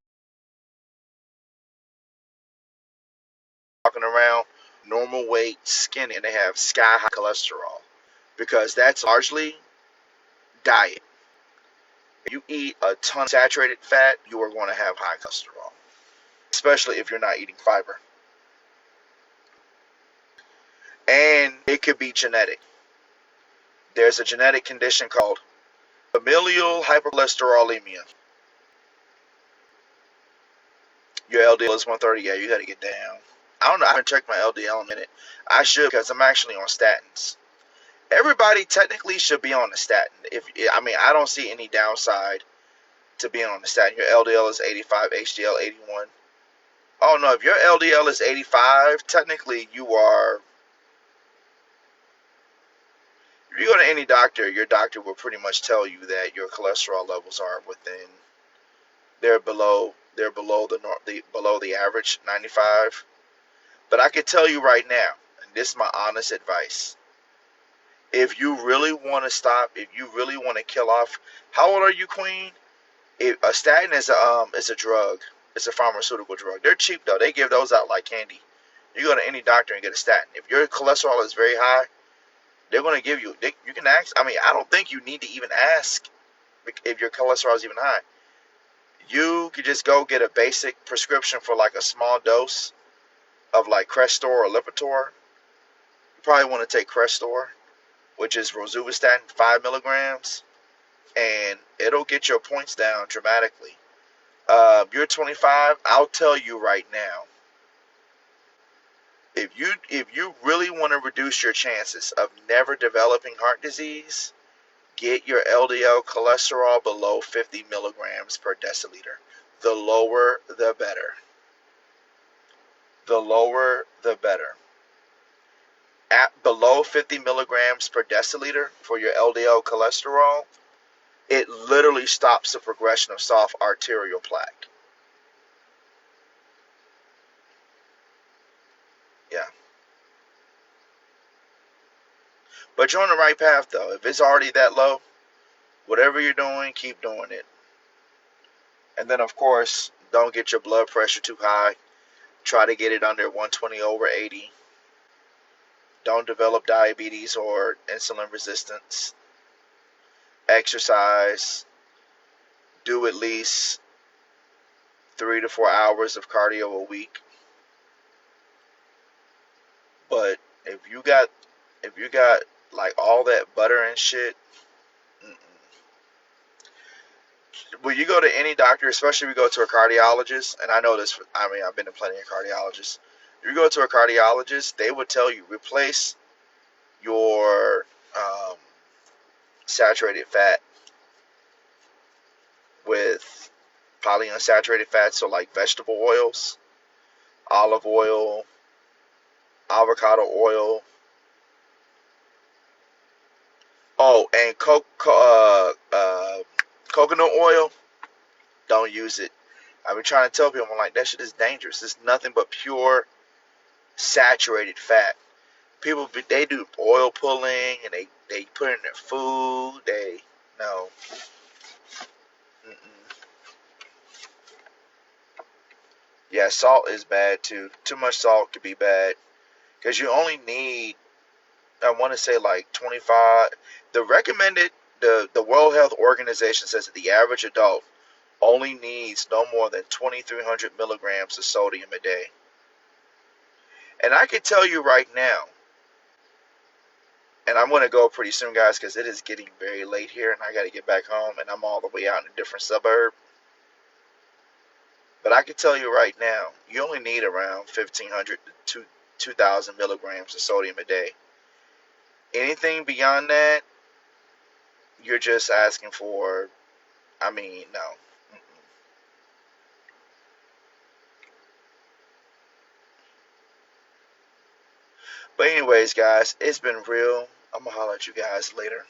around normal weight, skinny, and they have sky high cholesterol because that's largely diet. If you eat a ton of saturated fat, you are going to have high cholesterol, especially if you're not eating fiber. And it could be genetic. There's a genetic condition called familial hypercholesterolemia. Your LDL is 130. Yeah, you got to get down. I don't know. I haven't checked my LDL in a minute. I should because I'm actually on statins. Everybody technically should be on the statin. I don't see any downside to being on the statin. Your LDL is 85, HDL 81. Oh no, if your LDL is 85, technically you are. If you go to any doctor, your doctor will pretty much tell you that your cholesterol levels are within. They're below the average 95. But I can tell you right now, and this is my honest advice. If you really want to stop, if you really want to kill off, how old are you, Queen? A statin is a drug. It's a pharmaceutical drug. They're cheap though. They give those out like candy. You go to any doctor and get a statin. If your cholesterol is very high, they're going to give you. You can ask. I don't think you need to even ask if your cholesterol is even high. You could just go get a basic prescription for like a small dose of like Crestor or Lipitor. You probably want to take Crestor, which is rosuvastatin, 5 milligrams, and it'll get your points down dramatically. You're 25. I'll tell you right now, if you really want to reduce your chances of never developing heart disease, get your LDL cholesterol below 50 milligrams per deciliter. The lower, the better. The lower, the better. At below 50 milligrams per deciliter for your LDL cholesterol, it literally stops the progression of soft arterial plaque. Yeah. But you're on the right path though. If it's already that low, whatever you're doing, keep doing it. And then of course, don't get your blood pressure too high. Try to get it under 120 over 80. Don't develop diabetes or insulin resistance. Exercise. Do at least 3 to 4 hours of cardio a week. But if you got like all that butter and shit, when you go to any doctor, especially if you go to a cardiologist, and I know this, I've been to plenty of cardiologists. If you go to a cardiologist, they would tell you replace your saturated fat with polyunsaturated fats, so like vegetable oils, olive oil, avocado oil. Oh, and coconut oil. Don't use it. I've been trying to tell people, I'm like, that shit is dangerous. It's nothing but pure saturated fat. People, they do oil pulling and they put it in their food. No. Mm-mm. Yeah, salt is bad too. Too much salt could be bad because you only need, I want to say like 25. The recommended, the World Health Organization says that the average adult only needs no more than 2,300 milligrams of sodium a day. And I can tell you right now, and I'm going to go pretty soon, guys, because it is getting very late here, and I got to get back home, and I'm all the way out in a different suburb. But I can tell you right now, you only need around 1,500 to 2,000 milligrams of sodium a day. Anything beyond that, you're just asking for, I mean, no. But anyways, guys, it's been real. I'm gonna holler at you guys later.